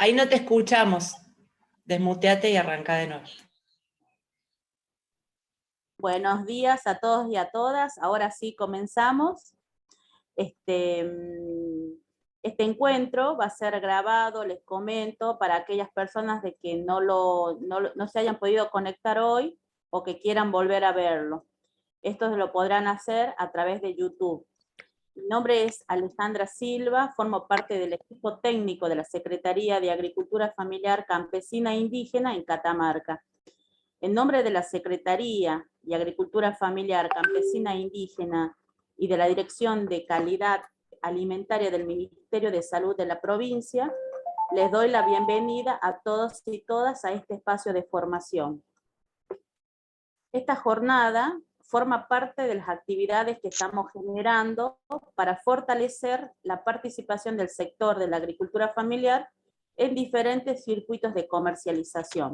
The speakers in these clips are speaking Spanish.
Ahí no te escuchamos. Desmuteate y arranca de nuevo. Buenos días a todos y a todas. Ahora sí comenzamos. Este encuentro va a ser grabado, les comento, para aquellas personas de que no se hayan podido conectar hoy o que quieran volver a verlo. Esto lo podrán hacer a través de YouTube. Mi nombre es Alejandra Silva, formo parte del equipo técnico de la Secretaría de Agricultura Familiar Campesina e Indígena en Catamarca. En nombre de la Secretaría de Agricultura Familiar Campesina e Indígena y de la Dirección de Calidad Alimentaria del Ministerio de Salud de la provincia, les doy la bienvenida a todos y todas a este espacio de formación. Esta jornada forma parte de las actividades que estamos generando para fortalecer la participación del sector de la agricultura familiar en diferentes circuitos de comercialización.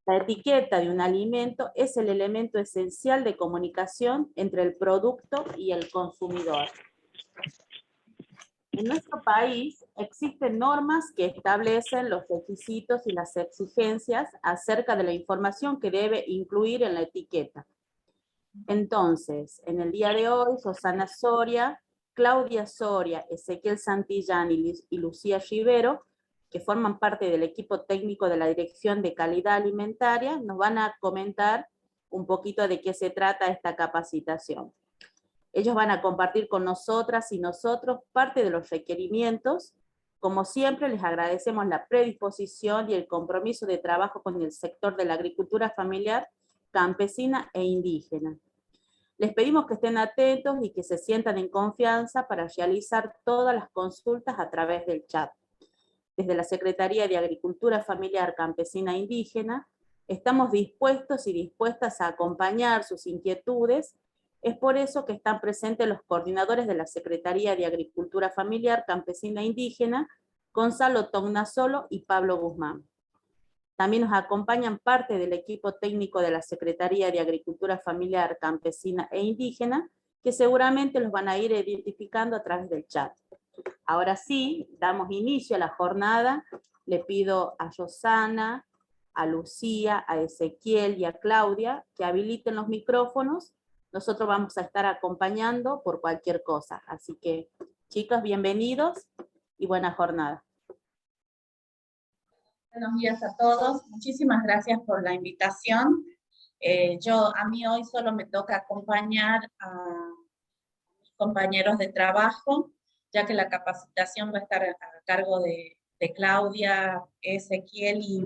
La etiqueta de un alimento es el elemento esencial de comunicación entre el producto y el consumidor. En nuestro país existen normas que establecen los requisitos y las exigencias acerca de la información que debe incluir en la etiqueta. Entonces, en el día de hoy, Susana Soria, Claudia Soria, Ezequiel Santillán y Lucía Rivero, que forman parte del equipo técnico de la Dirección de Calidad Alimentaria, nos van a comentar un poquito de qué se trata esta capacitación. Ellos van a compartir con nosotras y nosotros parte de los requerimientos. Como siempre, les agradecemos la predisposición y el compromiso de trabajo con el sector de la agricultura familiar, campesina e indígena. Les pedimos que estén atentos y que se sientan en confianza para realizar todas las consultas a través del chat. Desde la Secretaría de Agricultura Familiar Campesina e Indígena, estamos dispuestos y dispuestas a acompañar sus inquietudes. Es por eso que están presentes los coordinadores de la Secretaría de Agricultura Familiar Campesina e Indígena, Gonzalo Tognasolo y Pablo Guzmán. También nos acompañan parte del equipo técnico de la Secretaría de Agricultura Familiar Campesina e Indígena, que seguramente los van a ir identificando a través del chat. Ahora sí, damos inicio a la jornada. Le pido a Rosana, a Lucía, a Ezequiel y a Claudia que habiliten los micrófonos. Nosotros vamos a estar acompañando por cualquier cosa. Así que, chicos, bienvenidos y buena jornada. Buenos días a todos. Muchísimas gracias por la invitación. A mí hoy solo me toca acompañar a mis compañeros de trabajo, ya que la capacitación va a estar a cargo de Claudia, Ezequiel y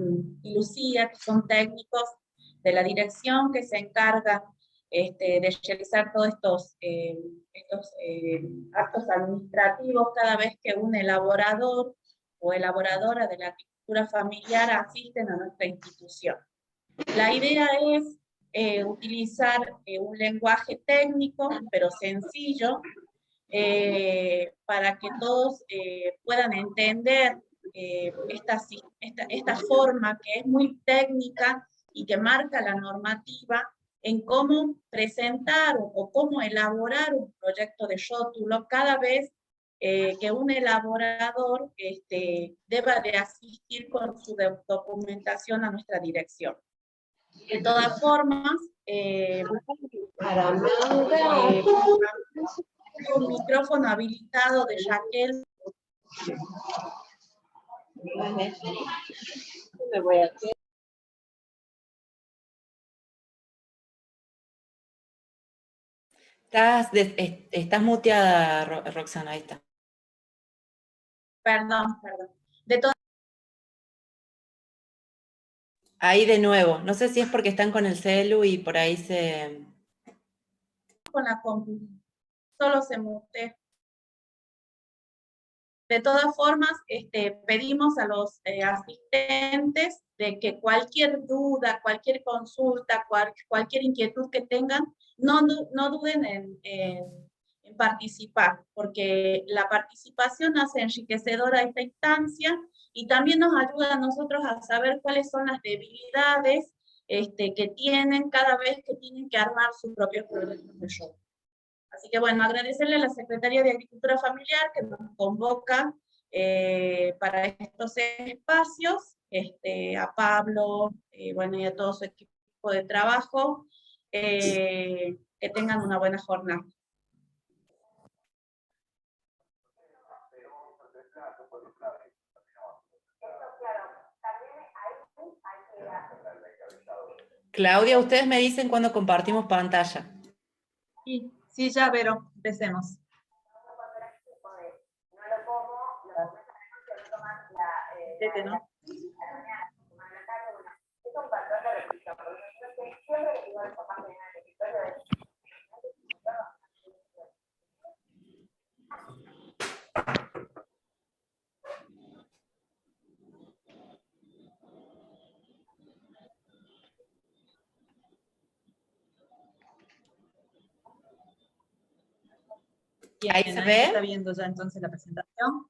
Lucía, que son técnicos de la dirección que se encargan de realizar todos estos actos administrativos cada vez que un elaborador o elaboradora de la agricultura familiar asisten a nuestra institución. La idea es utilizar un lenguaje técnico, pero sencillo, para que todos puedan entender esta forma que es muy técnica y que marca la normativa en cómo presentar o cómo elaborar un proyecto de rótulo cada vez que un elaborador deba de asistir con su documentación a nuestra dirección. De todas formas, un micrófono habilitado de Raquel. Estás muteada, Roxana, ahí está. Perdón. De todas Ahí de nuevo. No sé si es porque están con el celu y por ahí se... con la compu, solo se mute. De todas formas, pedimos a los asistentes de que cualquier duda, cualquier consulta, cualquier inquietud que tengan, no duden en participar, porque la participación hace enriquecedora esta instancia y también nos ayuda a nosotros a saber cuáles son las debilidades que tienen cada vez que tienen que armar sus propios proyectos de show. Así que bueno, agradecerle a la Secretaría de Agricultura Familiar que nos convoca para estos espacios, a Pablo, bueno, y a todo su equipo de trabajo, que tengan una buena jornada. Claudia, ustedes me dicen cuando compartimos pantalla. Sí, sí, ya, Vero, empecemos. Vete, ¿no? Bien, ¿Ahí se ahí ve? está viendo ya entonces la presentación.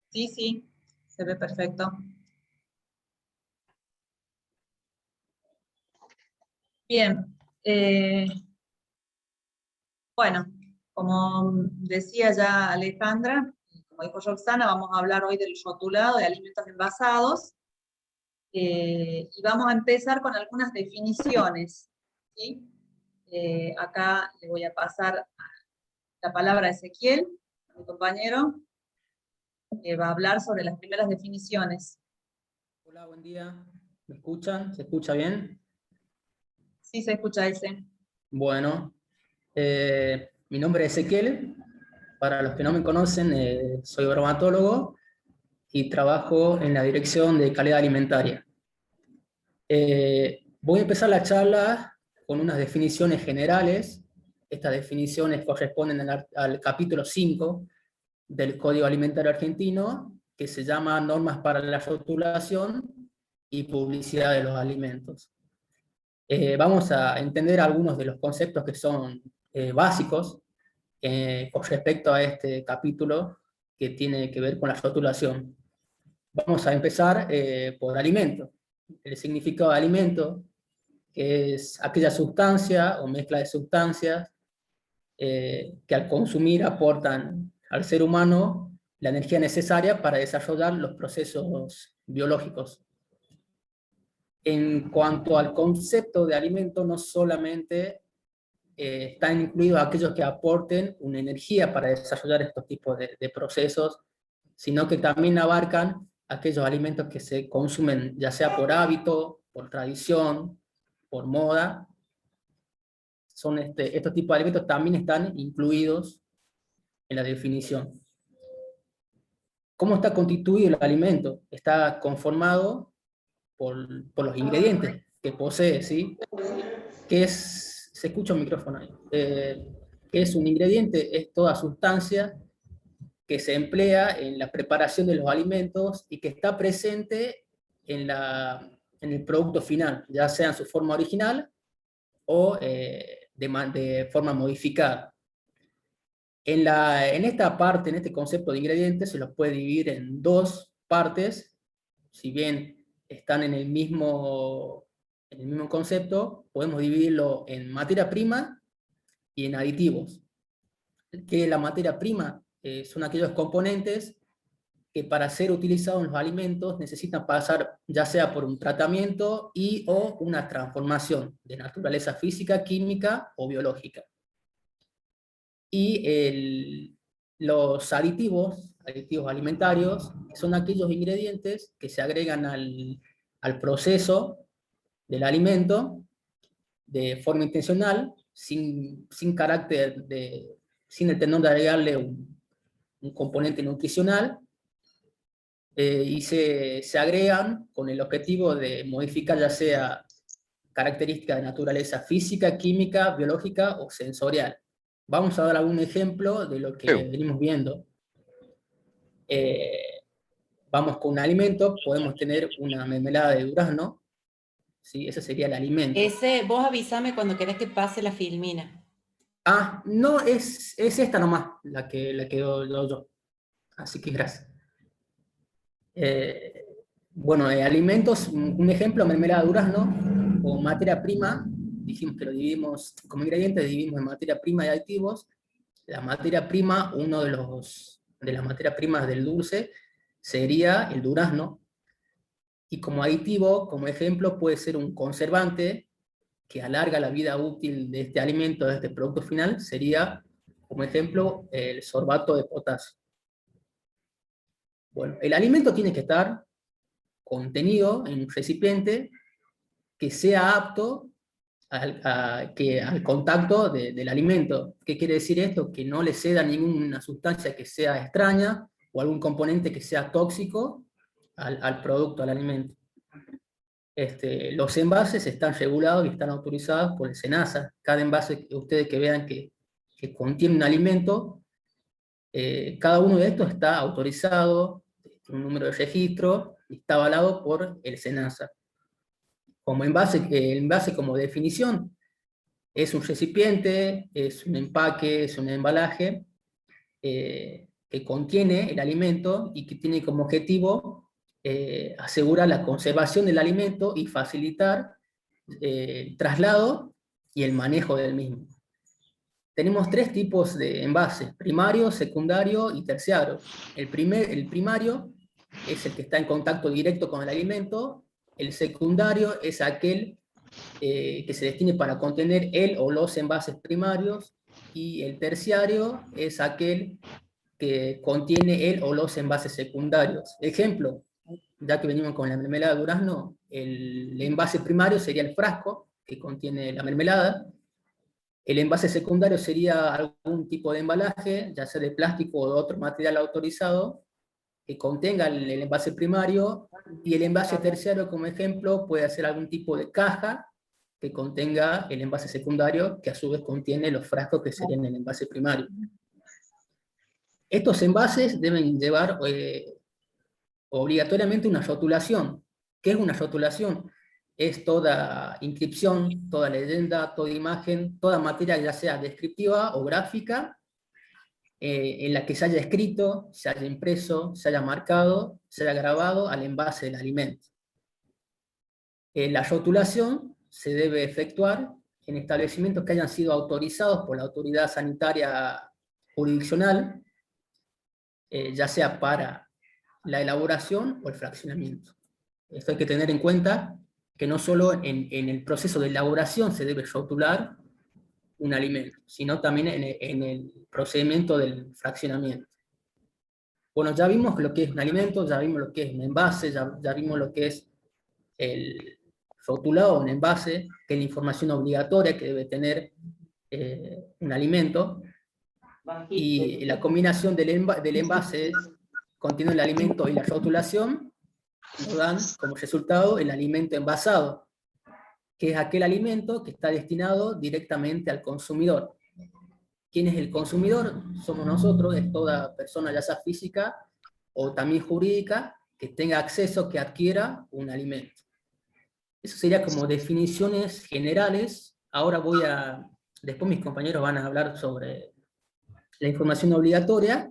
Sí, sí, se ve perfecto. Bien, bueno, como decía ya Alejandra, como dijo Roxana, vamos a hablar hoy del rotulado de alimentos envasados, y vamos a empezar con algunas definiciones, ¿sí? Acá le voy a pasar la palabra a Ezequiel, a mi compañero, que va a hablar sobre las primeras definiciones. Hola, buen día. ¿Me escuchan? ¿Se escucha bien? Sí, se escucha ese. Bueno, mi nombre es Ezequiel. Para los que no me conocen, soy bromatólogo y trabajo en la Dirección de Calidad Alimentaria. Voy a empezar la charla con unas definiciones generales. Estas definiciones corresponden al capítulo 5 del Código Alimentario Argentino, que se llama Normas para la Rotulación y Publicidad de los Alimentos. Vamos a entender algunos de los conceptos que son básicos con respecto a este capítulo que tiene que ver con la rotulación. Vamos a empezar por alimento. El significado de alimento, que es aquella sustancia o mezcla de sustancias que al consumir aportan al ser humano la energía necesaria para desarrollar los procesos biológicos. En cuanto al concepto de alimento, no solamente están incluidos aquellos que aporten una energía para desarrollar estos tipos de procesos, sino que también abarcan aquellos alimentos que se consumen ya sea por hábito, por tradición, por moda. Estos tipos de alimentos también están incluidos en la definición. ¿Cómo está constituido el alimento? Está conformado por los ingredientes que posee, ¿sí? ¿Qué es? Se escucha un micrófono ahí. ¿Qué es un ingrediente? Es toda sustancia que se emplea en la preparación de los alimentos y que está presente en el producto final, ya sea en su forma original o de forma modificada. En esta parte, en este concepto de ingredientes, se los puede dividir en dos partes, si bien están en el mismo concepto, podemos dividirlo en materia prima y en aditivos. Que la materia prima son aquellos componentes que para ser utilizados en los alimentos necesitan pasar ya sea por un tratamiento o una transformación de naturaleza física, química o biológica. Y los aditivos alimentarios, son aquellos ingredientes que se agregan al proceso del alimento de forma intencional, sin el tenor de agregarle un componente nutricional, y se agregan con el objetivo de modificar ya sea características de naturaleza física, química, biológica o sensorial. Vamos a dar algún ejemplo de lo que venimos viendo. Vamos con un alimento, podemos tener una mermelada de durazno, ¿sí? Ese sería el alimento. Vos avísame cuando querés que pase la filmina. Ah, no, es esta nomás, la que doy yo. Así que gracias. Bueno, alimentos, un ejemplo, mermelada de durazno, o materia prima, dijimos que lo dividimos como ingredientes, dividimos en materia prima y aditivos. La materia prima, de las materias primas del dulce, sería el durazno, y como aditivo, como ejemplo, puede ser un conservante que alarga la vida útil de este alimento, de este producto final, sería, como ejemplo, el sorbato de potasio. Bueno, el alimento tiene que estar contenido en un recipiente que sea apto al contacto del alimento. ¿Qué quiere decir esto? Que no le ceda ninguna sustancia que sea extraña o algún componente que sea tóxico al producto, al alimento. Los envases están regulados y están autorizados por el SENASA. Cada envase que ustedes que vean que contiene un alimento, cada uno de estos está autorizado, tiene un número de registro y está avalado por el SENASA. Como envase, el envase como definición es un recipiente, es un empaque, es un embalaje que contiene el alimento y que tiene como objetivo asegurar la conservación del alimento y facilitar el traslado y el manejo del mismo. Tenemos tres tipos de envases: primario, secundario y terciario. El primario es el que está en contacto directo con el alimento. El secundario es aquel que se destine para contener el o los envases primarios, y el terciario es aquel que contiene el o los envases secundarios. Ejemplo, ya que venimos con la mermelada de durazno, el envase primario sería el frasco que contiene la mermelada. El envase secundario sería algún tipo de embalaje, ya sea de plástico o de otro material autorizado, que contenga el envase primario, y el envase terciario, como ejemplo, puede ser algún tipo de caja que contenga el envase secundario, que a su vez contiene los frascos que serían el envase primario. Estos envases deben llevar obligatoriamente una rotulación. ¿Qué es una rotulación? Es toda inscripción, toda leyenda, toda imagen, toda materia, ya sea descriptiva o gráfica, en la que se haya escrito, se haya impreso, se haya marcado, se haya grabado al envase del alimento. La rotulación se debe efectuar en establecimientos que hayan sido autorizados por la autoridad sanitaria jurisdiccional, ya sea para la elaboración o el fraccionamiento. Esto hay que tener en cuenta, que no solo en el proceso de elaboración se debe rotular un alimento, sino también en el procedimiento del fraccionamiento. Bueno, ya vimos lo que es un alimento, ya vimos lo que es un envase, ya vimos lo que es el rotulado, un envase, que es la información obligatoria que debe tener un alimento, y la combinación del envase contiene el alimento y la rotulación, nos dan como resultado el alimento envasado, que es aquel alimento que está destinado directamente al consumidor. ¿Quién es el consumidor? Somos nosotros, es toda persona, ya sea física o también jurídica, que tenga acceso, que adquiera un alimento. Eso sería como definiciones generales. Ahora después mis compañeros van a hablar sobre la información obligatoria,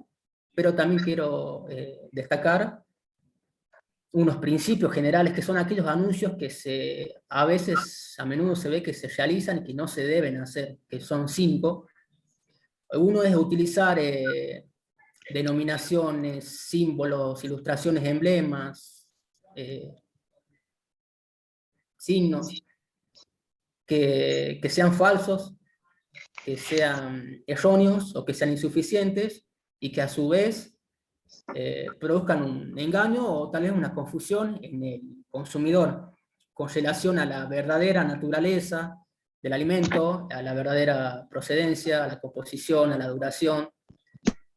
pero también quiero destacar unos principios generales, que son aquellos anuncios que a menudo se ve que se realizan y que no se deben hacer, que son 5. Uno es utilizar denominaciones, símbolos, ilustraciones, emblemas, signos, que sean falsos, que sean erróneos o que sean insuficientes, y que a su vez produzcan un engaño o tal vez una confusión en el consumidor con relación a la verdadera naturaleza del alimento, a la verdadera procedencia, a la composición, a la duración.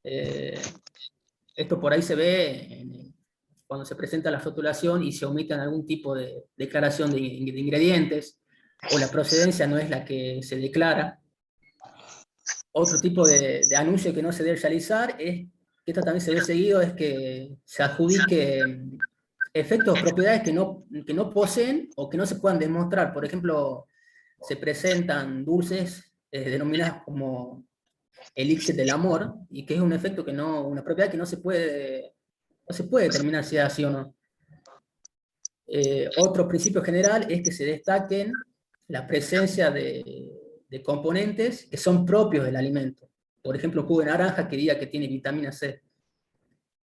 Esto por ahí se ve cuando se presenta la rotulación y se omiten algún tipo de declaración de ingredientes, o la procedencia no es la que se declara. Otro tipo de anuncio que no se debe realizar es, que esto también se ve seguido, es que se adjudique efectos o propiedades que no poseen o que no se puedan demostrar. Por ejemplo, se presentan dulces denominadas como elixir del amor, y que es un efecto una propiedad que no se puede determinar si es así o no. Otro principio general es que se destaquen la presencia de componentes que son propios del alimento. Por ejemplo, un jugo de naranja que diga que tiene vitamina C.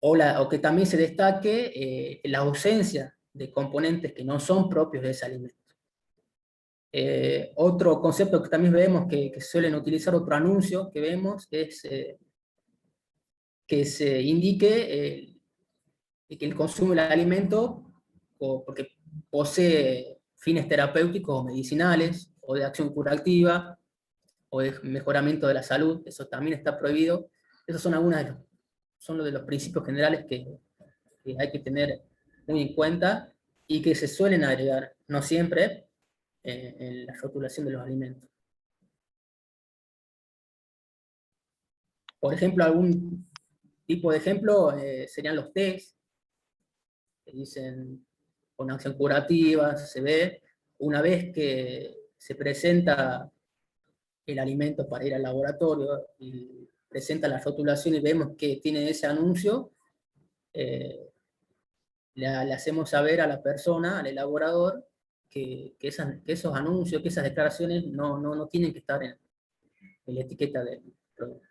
o que también se destaque la ausencia de componentes que no son propios de ese alimento. Otro concepto que también vemos que suelen utilizar, otro anuncio que vemos, es que se indique que el consumo del alimento porque posee fines terapéuticos o medicinales, o de acción curativa, o de mejoramiento de la salud. Eso también está prohibido. Esos son son de los principios generales que hay que tener muy en cuenta y que se suelen agregar, no siempre, en la rotulación de los alimentos. Por ejemplo, algún tipo de ejemplo serían los tés, que dicen con acción curativa, se ve. Una vez que se presenta el alimento para ir al laboratorio y presenta la rotulación y vemos que tiene ese anuncio, le hacemos saber a la persona, al elaborador, que esos anuncios, que esas declaraciones no tienen que estar en la etiqueta del producto.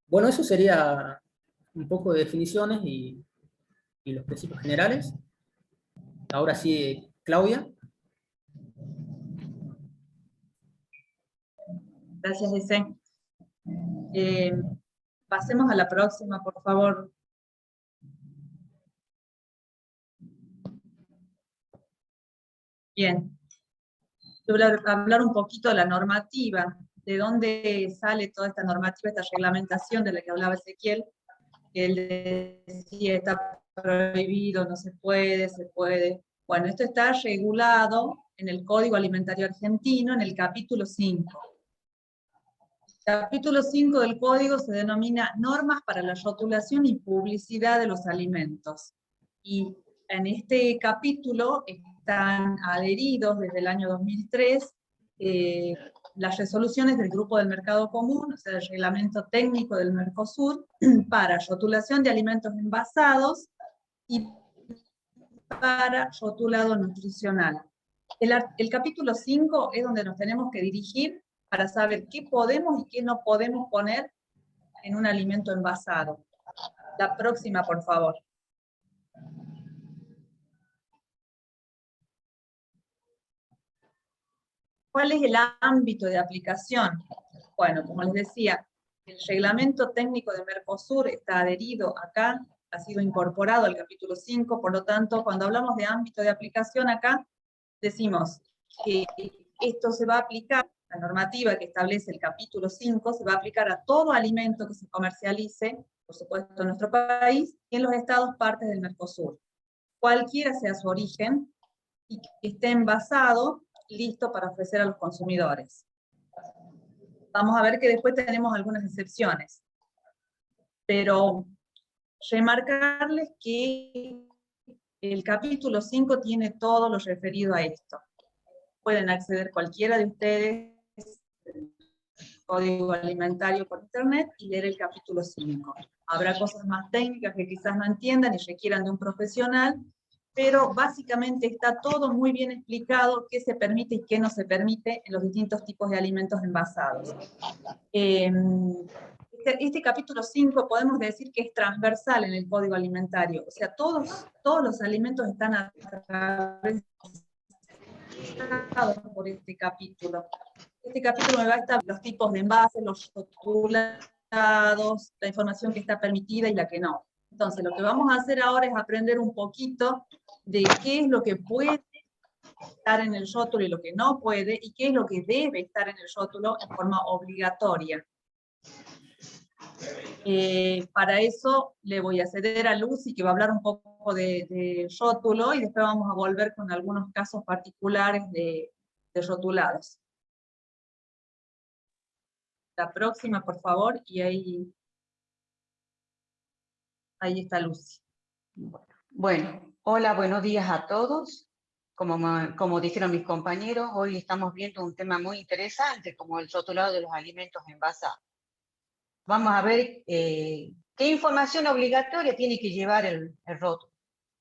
Bueno, eso sería un poco de definiciones y los principios generales. Ahora sí, Claudia. Gracias, Ese. Pasemos a la próxima, por favor. Bien. Yo voy a hablar un poquito de la normativa, de dónde sale toda esta normativa, esta reglamentación de la que hablaba Ezequiel, que él decía está prohibido, no se puede, se puede. Bueno, esto está regulado en el Código Alimentario Argentino, en el capítulo 5. El capítulo 5 del Código se denomina Normas para la rotulación y publicidad de los alimentos. Y en este capítulo están adheridos desde el año 2003 las resoluciones del Grupo del Mercado Común, o sea, el Reglamento Técnico del Mercosur, para rotulación de alimentos envasados y para rotulado nutricional. El capítulo 5 es donde nos tenemos que dirigir para saber qué podemos y qué no podemos poner en un alimento envasado. La próxima, por favor. ¿Cuál es el ámbito de aplicación? Bueno, como les decía, el reglamento técnico de Mercosur está adherido acá, ha sido incorporado al capítulo 5, por lo tanto, cuando hablamos de ámbito de aplicación acá, decimos que esto se va a aplicar, la normativa que establece el capítulo 5, se va a aplicar a todo alimento que se comercialice, por supuesto en nuestro país, y en los estados partes del Mercosur. Cualquiera sea su origen, y que esté envasado, listo para ofrecer a los consumidores. Vamos a ver que después tenemos algunas excepciones. Pero remarcarles que el capítulo 5 tiene todo lo referido a esto. Pueden acceder cualquiera de ustedes al Código Alimentario por internet y leer el capítulo 5. Habrá cosas más técnicas que quizás no entiendan y requieran de un profesional, pero básicamente está todo muy bien explicado qué se permite y qué no se permite en los distintos tipos de alimentos envasados. Este capítulo 5 podemos decir que es transversal en el Código Alimentario, o sea, todos los alimentos están atravesados por este capítulo. Este capítulo me va a estar los tipos de envases, los rotulados, la información que está permitida y la que no. Entonces, lo que vamos a hacer ahora es aprender un poquito de qué es lo que puede estar en el rótulo y lo que no puede, y qué es lo que debe estar en el rótulo en forma obligatoria. Para eso le voy a ceder a Lucy, que va a hablar un poco de rótulo, y después vamos a volver con algunos casos particulares de rotulados. La próxima, por favor, y ahí está Lucy. Bueno, hola, buenos días a todos. Como dijeron mis compañeros, hoy estamos viendo un tema muy interesante, como el rotulado de los alimentos envasados. Vamos a ver qué información obligatoria tiene que llevar el rótulo.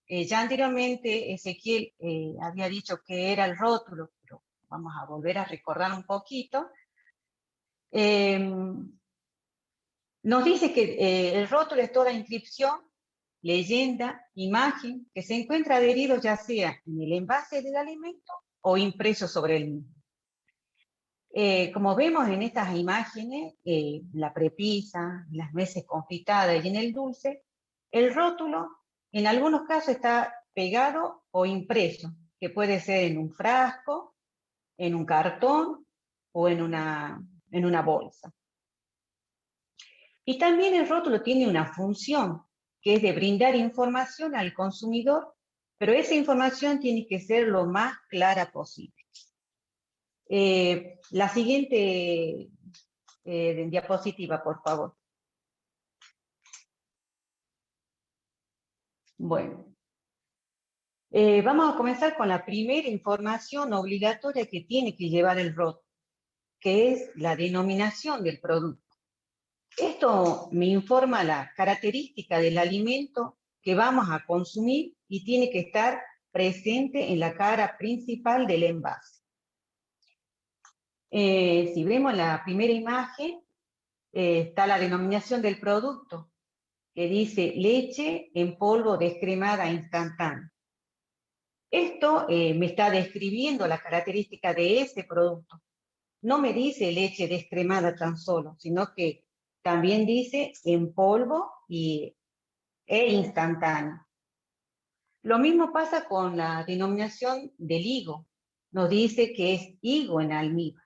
Ya anteriormente Ezequiel había dicho que era el rótulo, pero vamos a volver a recordar un poquito. Nos dice que el rótulo es toda inscripción leyenda, imagen, que se encuentra adherido ya sea en el envase del alimento o impreso sobre el mismo. Como vemos en estas imágenes, la prepisa, las nueces confitadas y en el dulce, el rótulo en algunos casos está pegado o impreso, que puede ser en un frasco, en un cartón o en una bolsa. Y también el rótulo tiene una función, que es de brindar información al consumidor, pero esa información tiene que ser lo más clara posible. La siguiente diapositiva, por favor. Bueno, vamos a comenzar con la primera información obligatoria que tiene que llevar el rótulo, que es la denominación del producto. Esto me informa la característica del alimento que vamos a consumir y tiene que estar presente en la cara principal del envase. Si vemos la primera imagen, está la denominación del producto, que dice leche en polvo descremada instantánea. Esto me está describiendo la característica de ese producto. No me dice leche descremada tan solo, sino que también dice en polvo e instantáneo. Lo mismo pasa con la denominación del higo. Nos dice que es higo en almíbar.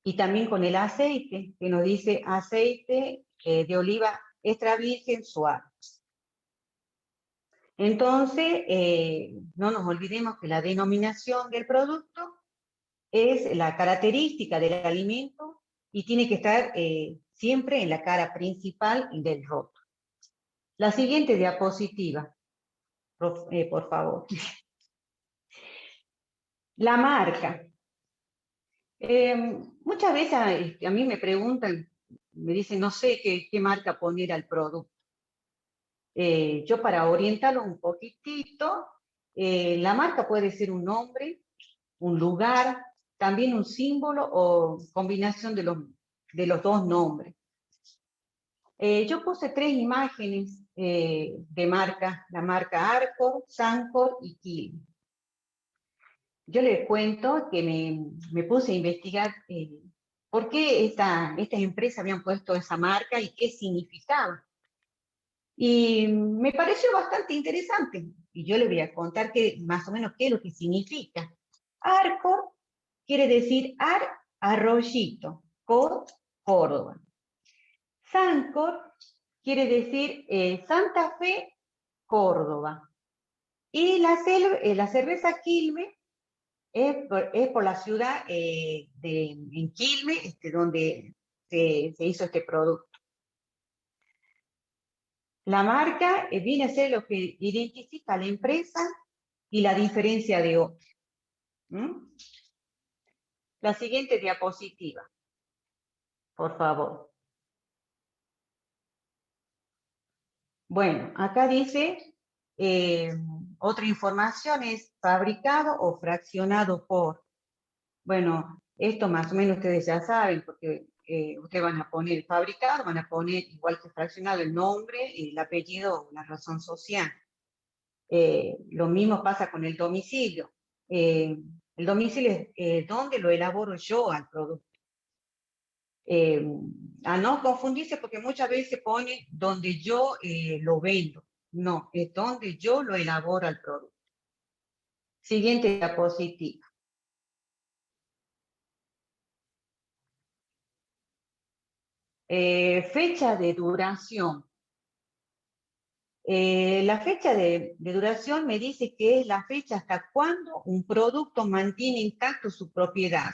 Y también con el aceite, que nos dice aceite de oliva extra virgen suave. Entonces, no nos olvidemos que la denominación del producto es la característica del alimento y tiene que estar siempre en la cara principal del rótulo. La siguiente diapositiva, por favor. La marca. Muchas veces a mí me preguntan, me dicen, no sé qué marca poner al producto. Yo para orientarlo un poquitito, la marca puede ser un nombre, un lugar, también un símbolo o combinación de los dos nombres. Yo puse 3 imágenes de marca, la marca Arcor, Sancor y Quilmes. Yo les cuento que me puse a investigar por qué estas empresas habían puesto esa marca y qué significaba. Y me pareció bastante interesante. Y yo les voy a contar más o menos qué es lo que significa. Arcor quiere decir arroyito, Cor, Córdoba. Sancor quiere decir Santa Fe, Córdoba. Y la cerveza Quilmes es por la ciudad en Quilmes, donde se hizo este producto. La marca viene a ser lo que identifica a la empresa y la diferencia de otros. La siguiente diapositiva, por favor. Bueno, acá dice, otra información es fabricado o fraccionado por. Bueno, esto más o menos ustedes ya saben, porque ustedes van a poner fabricado, van a poner igual que fraccionado el nombre, el apellido o la razón social. Lo mismo pasa con el domicilio. El domicilio es donde lo elaboro yo al producto. A no confundirse porque muchas veces pone donde yo lo vendo. No, es donde yo lo elaboro al producto. Siguiente diapositiva. Fecha de duración. La fecha de duración me dice que es la fecha hasta cuando un producto mantiene intacto su propiedad.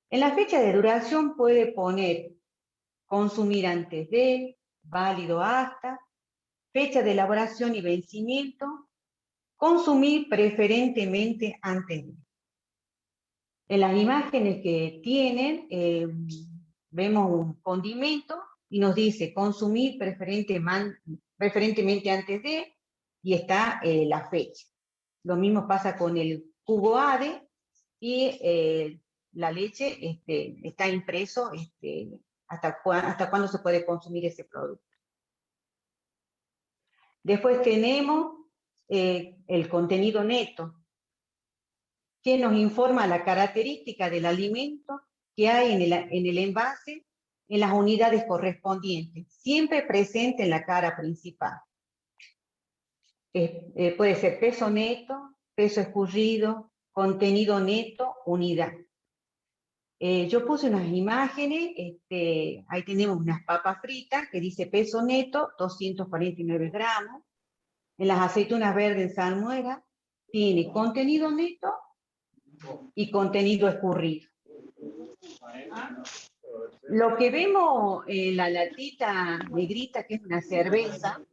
En la fecha de duración puede poner consumir antes de, válido hasta, fecha de elaboración y vencimiento, consumir preferentemente antes de. En las imágenes que tienen, vemos un condimento y nos dice consumir preferentemente antes de, y está la fecha. Lo mismo pasa con el jugo ADE y la leche está impreso hasta cuándo se puede consumir ese producto. Después tenemos el contenido neto, que nos informa la característica del alimento que hay en el envase, en las unidades correspondientes, siempre presente en la cara principal. Puede ser peso neto, peso escurrido, contenido neto, unidad. Yo puse unas imágenes, ahí tenemos unas papas fritas que dice peso neto, 249 gramos. En las aceitunas verdes en salmuera tiene contenido neto y contenido escurrido. Lo que vemos en la latita negrita, que es una cerveza,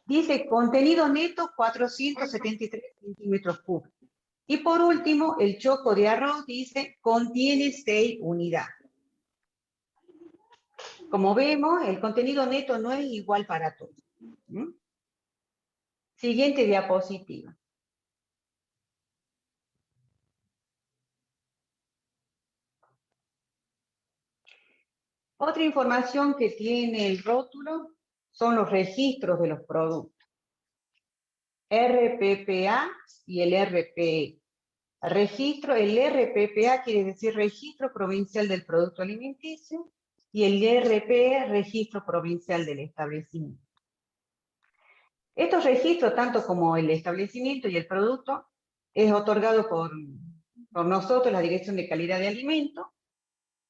dice contenido neto 473 centímetros cúbicos. Y por último, el choco de arroz dice contiene 6 unidades. Como vemos, el contenido neto no es igual para todos. Siguiente diapositiva. Otra información que tiene el rótulo son los registros de los productos. RPPA y el RPE. Registro, el RPPA quiere decir Registro Provincial del Producto Alimenticio y el RPE, Registro Provincial del Establecimiento. Estos registros, tanto como el establecimiento y el producto, es otorgado por nosotros, la Dirección de Calidad de Alimentos,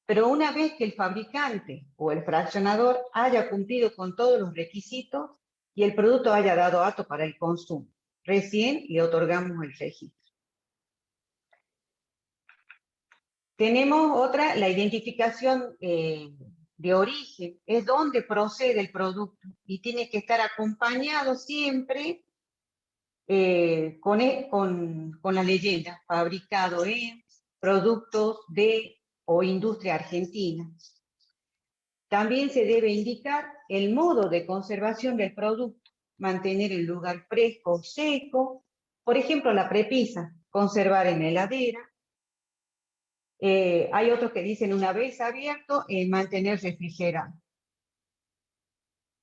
pero una vez que el fabricante o el fraccionador haya cumplido con todos los requisitos y el producto haya dado apto para el consumo, recién le otorgamos el registro. Tenemos otra, la identificación de origen, es donde procede el producto y tiene que estar acompañado siempre con la leyenda, fabricado en productos de o industria argentina. También se debe indicar el modo de conservación del producto, mantener el lugar fresco o seco, por ejemplo la prepisa, conservar en heladera. Hay otros que dicen una vez abierto, mantener refrigerado.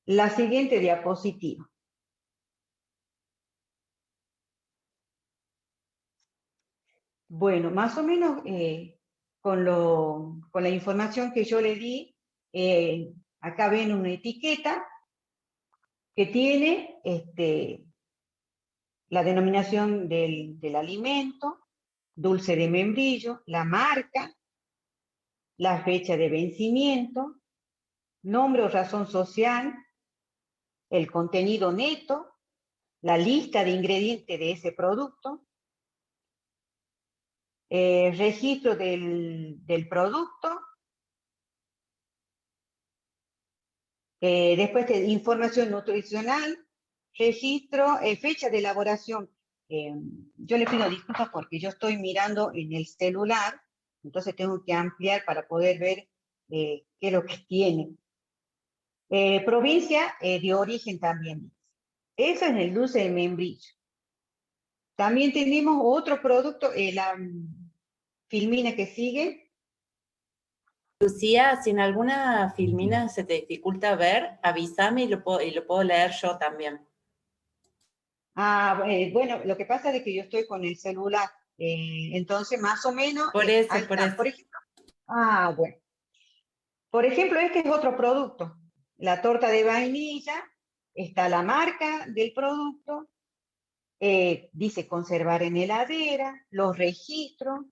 La siguiente diapositiva. Bueno, más o menos con la información que yo le di, acá ven una etiqueta que tiene la denominación del alimento, dulce de membrillo, la marca, la fecha de vencimiento, nombre o razón social, el contenido neto, la lista de ingredientes de ese producto, registro del producto, después de información nutricional, registro, fecha de elaboración. Yo le pido disculpas porque yo estoy mirando en el celular, entonces tengo que ampliar para poder ver qué es lo que tiene. Provincia de origen también. Eso es el dulce de membrillo. También tenemos otro producto, la filmina que sigue. Lucía, si en alguna filmina se te dificulta ver, avísame y lo puedo leer yo también. Bueno, lo que pasa es que yo estoy con el celular, entonces más o menos... Por eso, ahí por está, eso. por ejemplo. Bueno. Por ejemplo, este es otro producto. La torta de vainilla, está la marca del producto, dice conservar en heladera, los registros,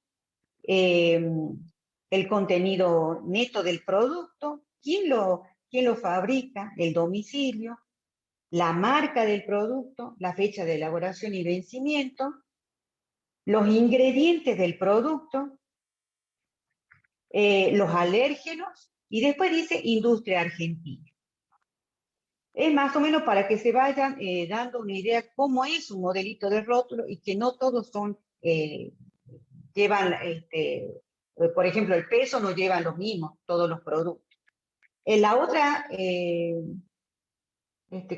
el contenido neto del producto, quién lo fabrica, el domicilio, la marca del producto, la fecha de elaboración y vencimiento, los ingredientes del producto, los alérgenos, y después dice industria argentina. Es más o menos para que se vayan dando una idea cómo es un modelito de rótulo y que no todos son, llevan, por ejemplo, el peso no llevan los mismos, todos los productos. La otra,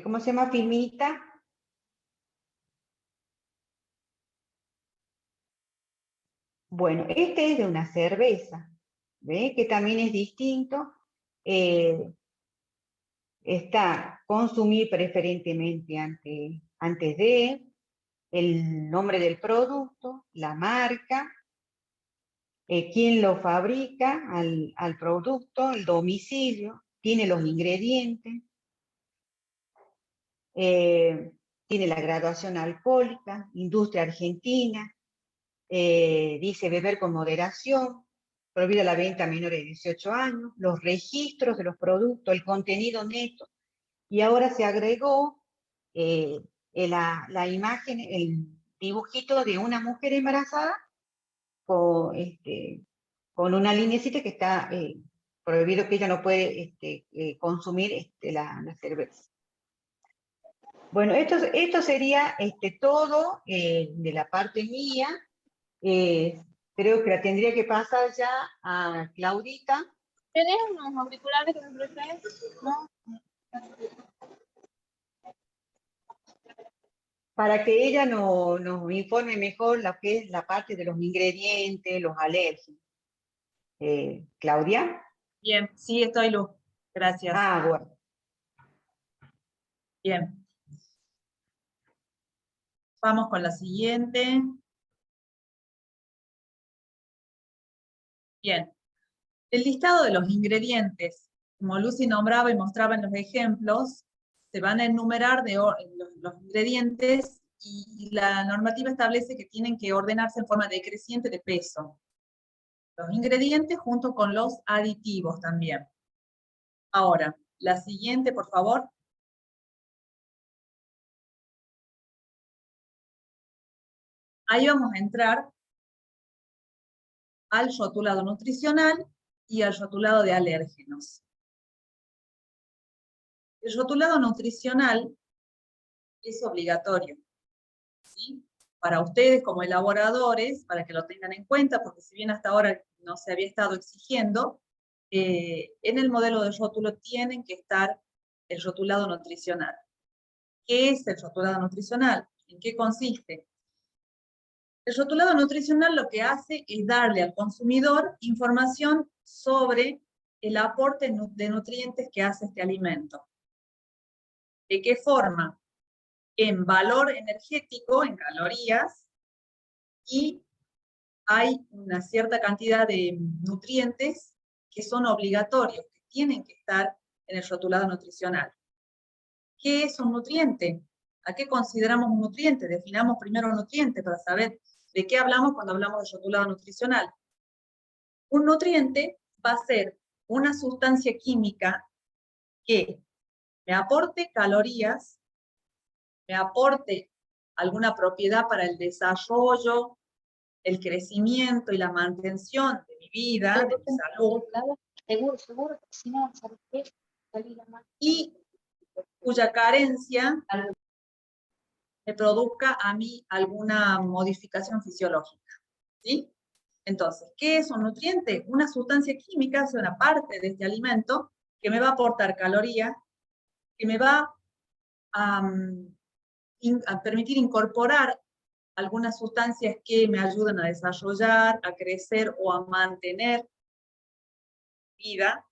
¿cómo se llama? Filmita. Bueno, este es de una cerveza, ¿ve? Que también es distinto. está consumir preferentemente antes de, el nombre del producto, la marca, quién lo fabrica al producto, el domicilio, tiene los ingredientes, tiene la graduación alcohólica, industria argentina, dice beber con moderación, prohibida la venta a menores de 18 años, los registros de los productos, el contenido neto, y ahora se agregó la imagen, el dibujito de una mujer embarazada con una linecita que está prohibido, que ella no puede consumir la cerveza. Bueno, esto sería todo de la parte mía. Creo que la tendría que pasar ya a Claudita. ¿Tenés unos auriculares que me prestes? ¿No? Para que ella nos informe mejor lo que es la parte de los ingredientes, los alérgenos. ¿Claudia? Bien, sí, estoy, Luz. Gracias. Ah, bueno. Bien. Vamos con la siguiente. Bien. El listado de los ingredientes, como Lucy nombraba y mostraba en los ejemplos, se van a enumerar los ingredientes y la normativa establece que tienen que ordenarse en forma decreciente de peso. Los ingredientes junto con los aditivos también. Ahora, la siguiente, por favor. Ahí vamos a entrar al rotulado nutricional y al rotulado de alérgenos. El rotulado nutricional es obligatorio, ¿sí? Para ustedes como elaboradores, para que lo tengan en cuenta, porque si bien hasta ahora no se había estado exigiendo, en el modelo de rótulo tienen que estar el rotulado nutricional. ¿Qué es el rotulado nutricional? ¿En qué consiste? El rotulado nutricional lo que hace es darle al consumidor información sobre el aporte de nutrientes que hace este alimento. ¿De qué forma? En valor energético, en calorías, y hay una cierta cantidad de nutrientes que son obligatorios, que tienen que estar en el rotulado nutricional. ¿Qué es un nutriente? ¿A qué consideramos un nutriente? Definamos primero un nutriente para saber de qué hablamos cuando hablamos de rotulado nutricional. Un nutriente va a ser una sustancia química que me aporte calorías, me aporte alguna propiedad para el desarrollo, el crecimiento y la mantención de mi vida, de mi salud, Seguro, si no, ¿sabes qué? y cuya carencia me produzca a mí alguna modificación fisiológica, ¿sí? Entonces, ¿qué es un nutriente? Una sustancia química, es una parte de este alimento que me va a aportar calorías, que me va a permitir incorporar algunas sustancias que me ayudan a desarrollar, a crecer o a mantener vida,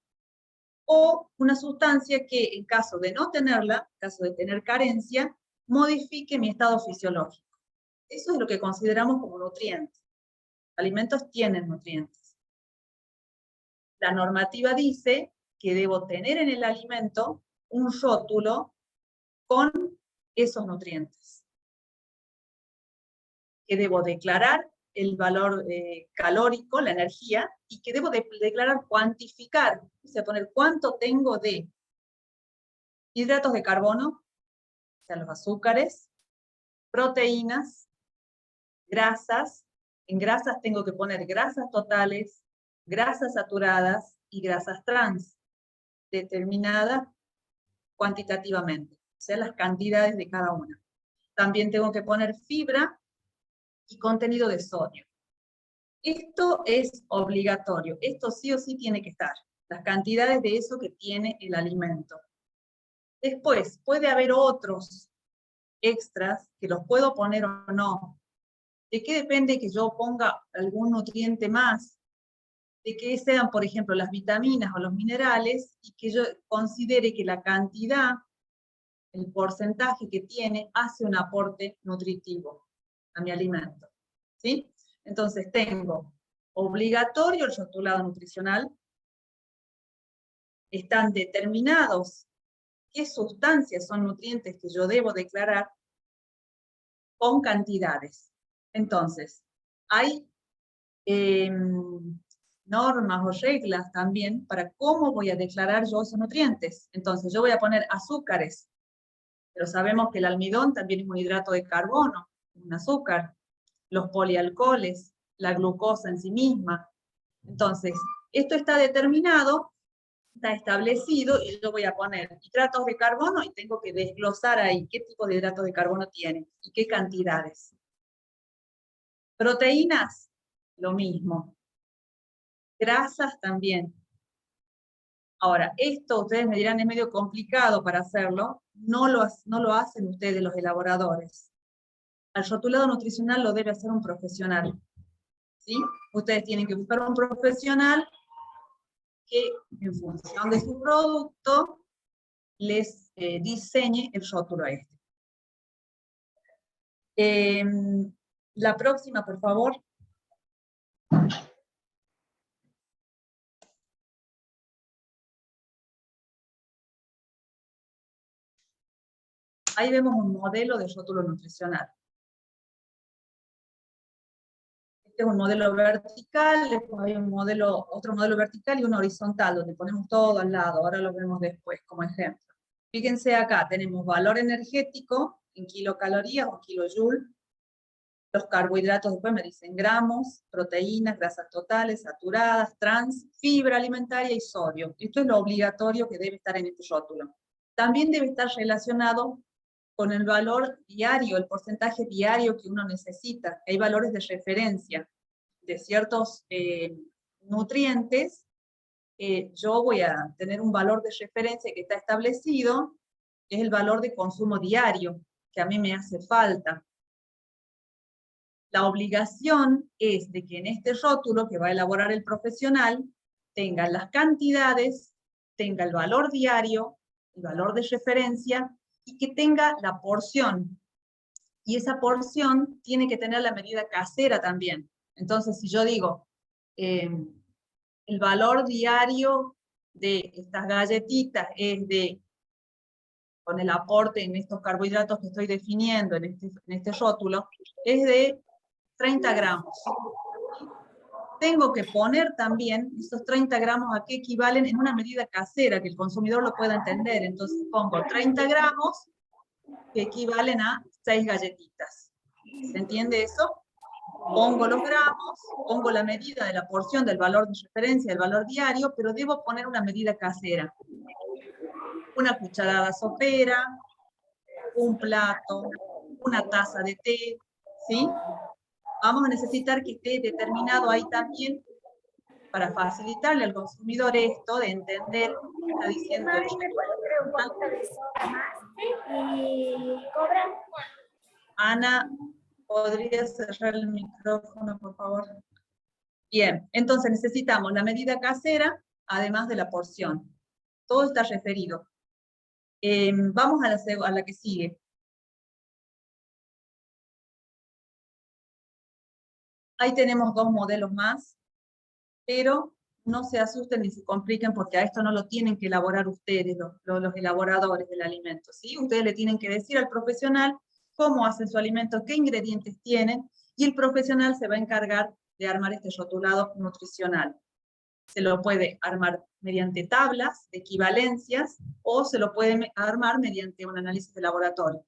o una sustancia que en caso de no tenerla, en caso de tener carencia, modifique mi estado fisiológico. Eso es lo que consideramos como nutrientes. Los alimentos tienen nutrientes. La normativa dice que debo tener en el alimento un rótulo con esos nutrientes. Que debo declarar el valor calórico, la energía, y que debo declarar, cuantificar, o sea, poner cuánto tengo de hidratos de carbono, o sea, los azúcares, proteínas, grasas. En grasas tengo que poner grasas totales, grasas saturadas y grasas trans, determinadas cuantitativamente, o sea, las cantidades de cada una. También tengo que poner fibra y contenido de sodio. Esto es obligatorio, esto sí o sí tiene que estar, las cantidades de eso que tiene el alimento. Después, puede haber otros extras que los puedo poner o no. ¿De qué depende que yo ponga algún nutriente más? de que sean, por ejemplo, las vitaminas o los minerales, y que yo considere que la cantidad, el porcentaje que tiene, hace un aporte nutritivo a mi alimento, ¿sí? Entonces tengo obligatorio el rotulado nutricional, están determinados qué sustancias son nutrientes que yo debo declarar con cantidades. Entonces, hay normas o reglas también para cómo voy a declarar yo esos nutrientes. Entonces, yo voy a poner azúcares, pero sabemos que el almidón también es un hidrato de carbono, un azúcar, los polialcoholes, la glucosa en sí misma. Entonces, esto está determinado, está establecido, y yo voy a poner hidratos de carbono y tengo que desglosar ahí qué tipo de hidratos de carbono tiene y qué cantidades. Proteínas, lo mismo. Grasas también. Ahora, esto ustedes me dirán es medio complicado para hacerlo, no lo hacen ustedes los elaboradores. El rotulado nutricional lo debe hacer un profesional, ¿sí? Ustedes tienen que buscar un profesional que en función de su producto les diseñe el rótulo a este. La próxima, por favor. Ahí vemos un modelo de rótulo nutricional. Este es un modelo vertical, después hay otro modelo vertical y uno horizontal, donde ponemos todo al lado. Ahora lo vemos después como ejemplo. Fíjense acá, tenemos valor energético en kilocalorías o kilojoule. Los carbohidratos después me dicen gramos, proteínas, grasas totales, saturadas, trans, fibra alimentaria y sodio. Esto es lo obligatorio que debe estar en este rótulo. También debe estar relacionado con el valor diario, el porcentaje diario que uno necesita. Hay valores de referencia de ciertos nutrientes. Yo voy a tener un valor de referencia que está establecido, que es el valor de consumo diario, que a mí me hace falta. La obligación es de que en este rótulo que va a elaborar el profesional tenga las cantidades, tenga el valor diario, el valor de referencia, y que tenga la porción. Y esa porción tiene que tener la medida casera también. Entonces, si yo digo, el valor diario de estas galletitas es de, con el aporte en estos carbohidratos que estoy definiendo en este rótulo, es de 30 gramos. Tengo que poner también esos 30 gramos a qué equivalen en una medida casera, que el consumidor lo pueda entender. Entonces pongo 30 gramos que equivalen a 6 galletitas. ¿Se entiende eso? Pongo los gramos, pongo la medida de la porción del valor de referencia, del valor diario, pero debo poner una medida casera. Una cucharada sopera, un plato, una taza de té, ¿sí? Vamos a necesitar que esté determinado ahí también para facilitarle al consumidor esto de entender qué está diciendo el Ana, ¿podría cerrar el micrófono, por favor? Bien, entonces necesitamos la medida casera, además de la porción. Todo está referido. Vamos a la que sigue. Ahí tenemos 2 modelos más, pero no se asusten ni se compliquen porque a esto no lo tienen que elaborar ustedes, los elaboradores del alimento, ¿sí? Ustedes le tienen que decir al profesional cómo hacen su alimento, qué ingredientes tienen, y el profesional se va a encargar de armar este rotulado nutricional. Se lo puede armar mediante tablas de equivalencias o se lo puede armar mediante un análisis de laboratorio.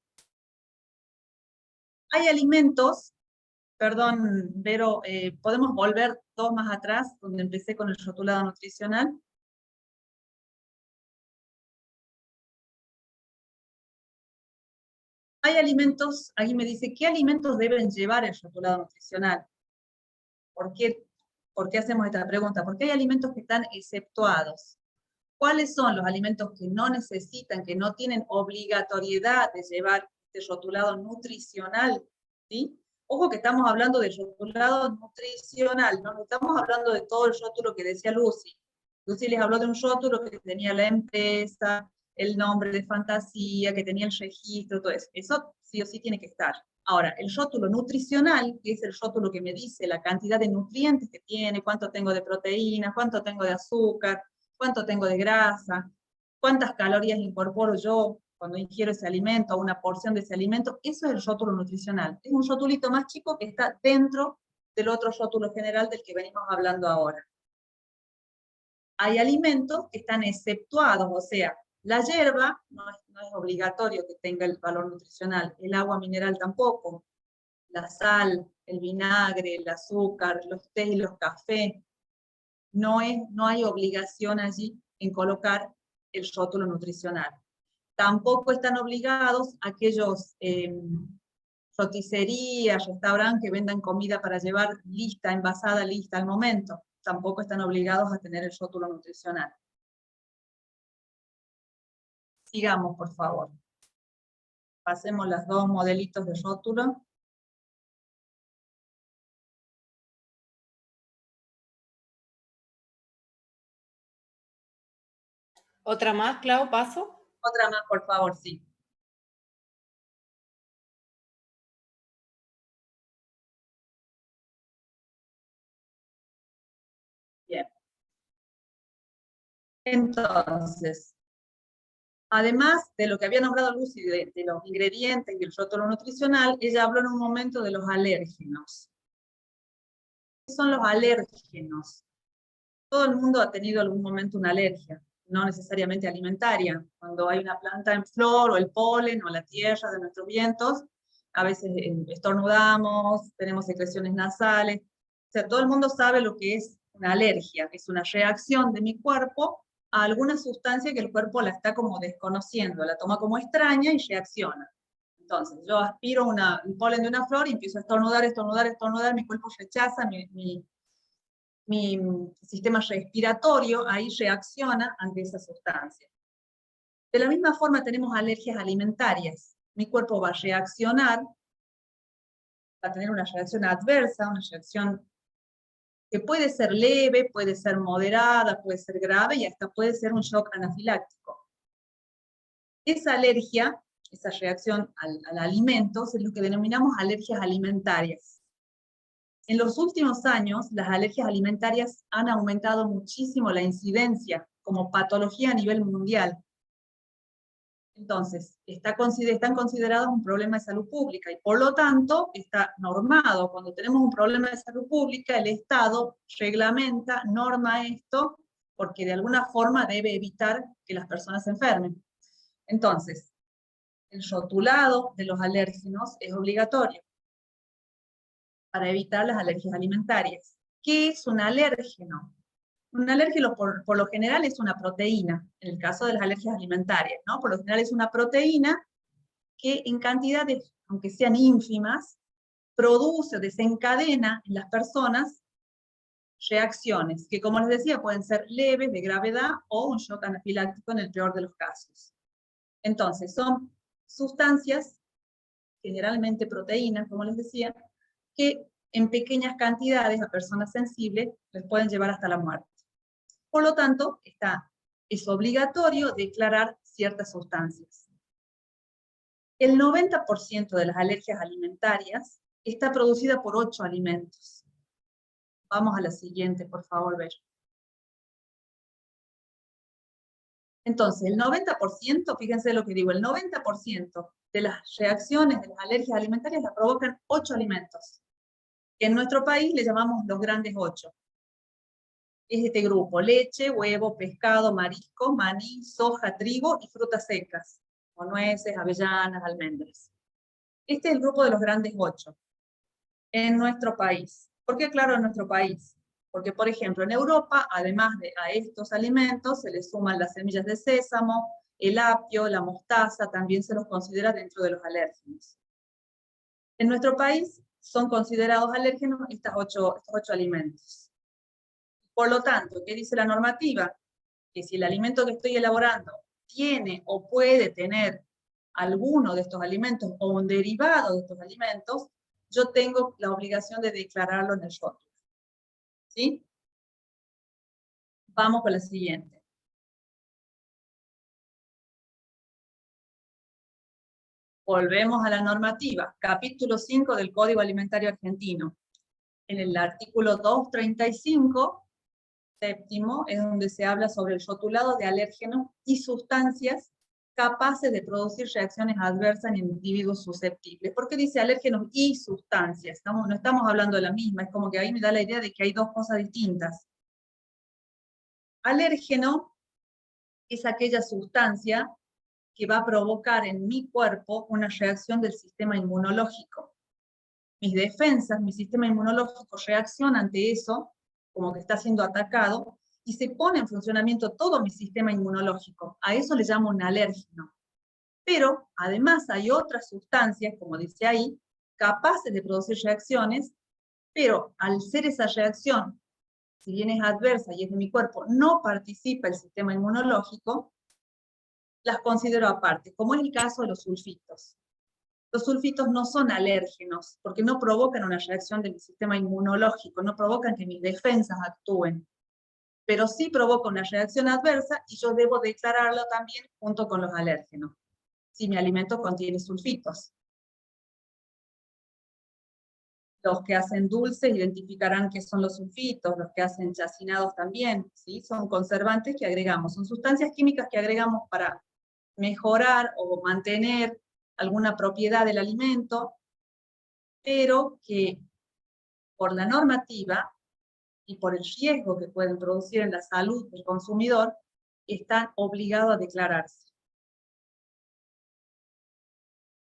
Hay alimentos, perdón, Vero, ¿podemos volver 2 más atrás, donde empecé con el rotulado nutricional? Hay alimentos, ahí me dice, ¿qué alimentos deben llevar el rotulado nutricional? ¿Por qué hacemos esta pregunta? Porque hay alimentos que están exceptuados. ¿Cuáles son los alimentos que no necesitan, que no tienen obligatoriedad de llevar este rotulado nutricional? ¿Sí? Ojo que estamos hablando del rotulado nutricional, no estamos hablando de todo el rótulo que decía Lucy. Lucy les habló de un rótulo que tenía la empresa, el nombre de fantasía, que tenía el registro, todo eso. Eso sí o sí tiene que estar. Ahora, el rótulo nutricional, que es el rótulo que me dice la cantidad de nutrientes que tiene, cuánto tengo de proteína, cuánto tengo de azúcar, cuánto tengo de grasa, cuántas calorías incorporo yo cuando ingiero ese alimento, una porción de ese alimento, eso es el rótulo nutricional. Es un rótulito más chico que está dentro del otro rótulo general del que venimos hablando ahora. Hay alimentos que están exceptuados, o sea, la hierba no es obligatorio que tenga el valor nutricional, el agua mineral tampoco, la sal, el vinagre, el azúcar, los tés y los cafés, no hay obligación allí en colocar el rótulo nutricional. Tampoco están obligados aquellos roticerías, restaurantes que vendan comida para llevar lista, envasada, lista al momento. Tampoco están obligados a tener el rótulo nutricional. Sigamos, por favor. Pasemos los dos modelitos de rótulo. ¿Otra más, Clau, paso? Otra más, por favor, sí. Bien. Entonces, además de lo que había nombrado Lucy, de los ingredientes y el rótulo nutricional, ella habló en un momento de los alérgenos. ¿Qué son los alérgenos? Todo el mundo ha tenido algún momento una alergia, no necesariamente alimentaria. Cuando hay una planta en flor, o el polen, o la tierra de nuestros vientos, a veces estornudamos, tenemos secreciones nasales. O sea, todo el mundo sabe lo que es una alergia, es una reacción de mi cuerpo a alguna sustancia que el cuerpo la está como desconociendo, la toma como extraña y reacciona. Entonces, yo aspiro el polen de una flor y empiezo a estornudar, estornudar, estornudar, mi cuerpo rechaza, mi sistema respiratorio ahí reacciona ante esa sustancia. De la misma forma tenemos alergias alimentarias. Mi cuerpo va a reaccionar, va a tener una reacción adversa, una reacción que puede ser leve, puede ser moderada, puede ser grave y hasta puede ser un shock anafiláctico. Esa alergia, esa reacción al alimento, es lo que denominamos alergias alimentarias. En los últimos años, las alergias alimentarias han aumentado muchísimo la incidencia como patología a nivel mundial. Entonces, están considerados un problema de salud pública y por lo tanto está normado. Cuando tenemos un problema de salud pública, el Estado reglamenta, norma esto, porque de alguna forma debe evitar que las personas se enfermen. Entonces, el rotulado de los alérgenos es obligatorio para evitar las alergias alimentarias. ¿Qué es un alérgeno? Un alérgeno por lo general es una proteína, en el caso de las alergias alimentarias, ¿no? Por lo general es una proteína que en cantidades, aunque sean ínfimas, produce o desencadena en las personas reacciones, que como les decía pueden ser leves, de gravedad, o un shock anafiláctico en el peor de los casos. Entonces, son sustancias, generalmente proteínas, como les decía, que en pequeñas cantidades a personas sensibles les pueden llevar hasta la muerte. Por lo tanto, es obligatorio declarar ciertas sustancias. El 90% de las alergias alimentarias está producida por 8 alimentos. Vamos a la siguiente, por favor, ver. Entonces, el 90%, fíjense lo que digo, el 90% de las reacciones de las alergias alimentarias las provocan 8 alimentos. En nuestro país le llamamos los grandes 8. Es este grupo: leche, huevo, pescado, marisco, maní, soja, trigo y frutas secas, o nueces, avellanas, almendras. Este es el grupo de los grandes 8 en nuestro país. ¿Por qué aclaro en nuestro país? Porque, por ejemplo, en Europa, además de a estos alimentos, se les suman las semillas de sésamo, el apio, la mostaza, también se los considera dentro de los alérgenos. En nuestro país son considerados alérgenos estos 8 alimentos. Por lo tanto, ¿qué dice la normativa? Que si el alimento que estoy elaborando tiene o puede tener alguno de estos alimentos o un derivado de estos alimentos, yo tengo la obligación de declararlo en el rótulo. ¿Sí? Vamos con la siguiente. Volvemos a la normativa. Capítulo 5 del Código Alimentario Argentino. En el artículo 235, séptimo, es donde se habla sobre el rotulado de alérgenos y sustancias capaces de producir reacciones adversas en individuos susceptibles. ¿Por qué dice alérgenos y sustancias? No estamos hablando de la misma, es como que ahí me da la idea de que hay dos cosas distintas. Alérgeno es aquella sustancia que va a provocar en mi cuerpo una reacción del sistema inmunológico. Mis defensas, mi sistema inmunológico reacciona ante eso, como que está siendo atacado, y se pone en funcionamiento todo mi sistema inmunológico. A eso le llamo un alérgeno. Pero, además, hay otras sustancias, como dice ahí, capaces de producir reacciones, pero al ser esa reacción, si bien es adversa y es de mi cuerpo, no participa el sistema inmunológico, las considero aparte, como es el caso de los sulfitos. Los sulfitos no son alérgenos, porque no provocan una reacción de mi sistema inmunológico, no provocan que mis defensas actúen, pero sí provoca una reacción adversa y yo debo declararlo también junto con los alérgenos, si mi alimento contiene sulfitos. Los que hacen dulces identificarán qué son los sulfitos, los que hacen chacinados también, ¿sí? Son conservantes que agregamos, son sustancias químicas que agregamos para mejorar o mantener alguna propiedad del alimento, pero que por la normativa y por el riesgo que pueden producir en la salud del consumidor, están obligados a declararse.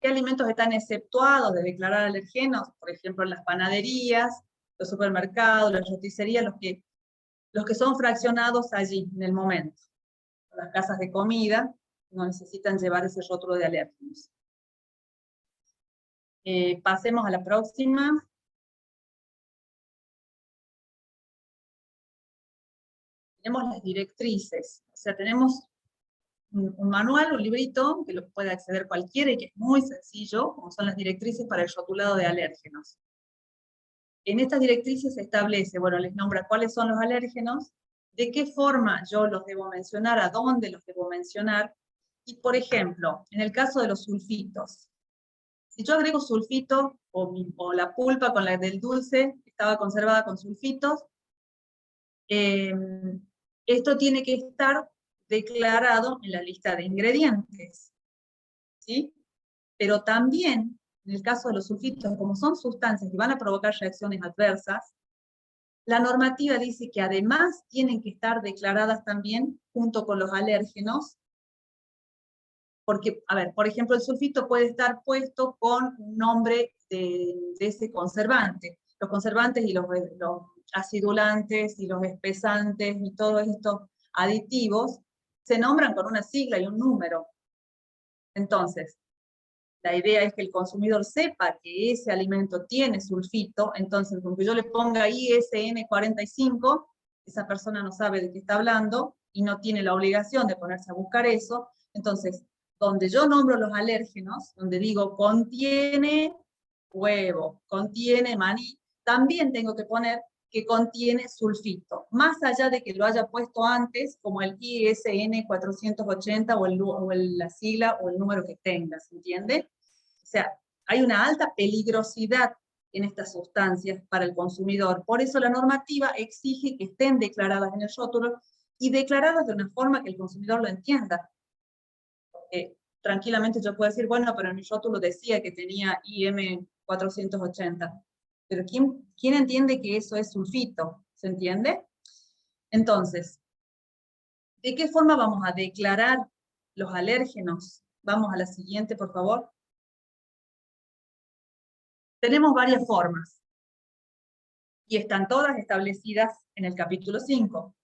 ¿Qué alimentos están exceptuados de declarar alergenos? Por ejemplo, las panaderías, los supermercados, las roticerías, los que son fraccionados allí, en el momento. Las casas de comida no necesitan llevar ese rótulo de alérgenos. Pasemos a la próxima. Tenemos las directrices, o sea, tenemos un manual, un librito, que lo puede acceder cualquiera y que es muy sencillo, como son las directrices para el rotulado de alérgenos. En estas directrices se establece, bueno, les nombra cuáles son los alérgenos, de qué forma yo los debo mencionar, a dónde los debo mencionar, y por ejemplo, en el caso de los sulfitos, si yo agrego sulfito, o la pulpa con la del dulce, estaba conservada con sulfitos, esto tiene que estar declarado en la lista de ingredientes, ¿sí? Pero también, en el caso de los sulfitos, como son sustancias que van a provocar reacciones adversas, la normativa dice que además tienen que estar declaradas también junto con los alérgenos, porque, a ver, por ejemplo, el sulfito puede estar puesto con un nombre de ese conservante. Los conservantes y los acidulantes y los espesantes y todos estos aditivos se nombran con una sigla y un número. Entonces, la idea es que el consumidor sepa que ese alimento tiene sulfito, entonces, aunque yo le ponga ISN 45, esa persona no sabe de qué está hablando y no tiene la obligación de ponerse a buscar eso. Entonces, donde yo nombro los alérgenos, donde digo contiene huevo, contiene maní, también tengo que poner que contiene sulfito, más allá de que lo haya puesto antes, como el ISN 480 o la sigla o el número que tenga, ¿se entiende? O sea, hay una alta peligrosidad en estas sustancias para el consumidor, por eso la normativa exige que estén declaradas en el rótulo y declaradas de una forma que el consumidor lo entienda. Tranquilamente yo puedo decir, bueno, pero en mi rótulo decía que tenía IM 480. Pero ¿quién entiende que eso es sulfito? ¿Se entiende? Entonces, ¿de qué forma vamos a declarar los alérgenos? Vamos a la siguiente, por favor. Tenemos varias formas. Y están todas establecidas en el capítulo 5.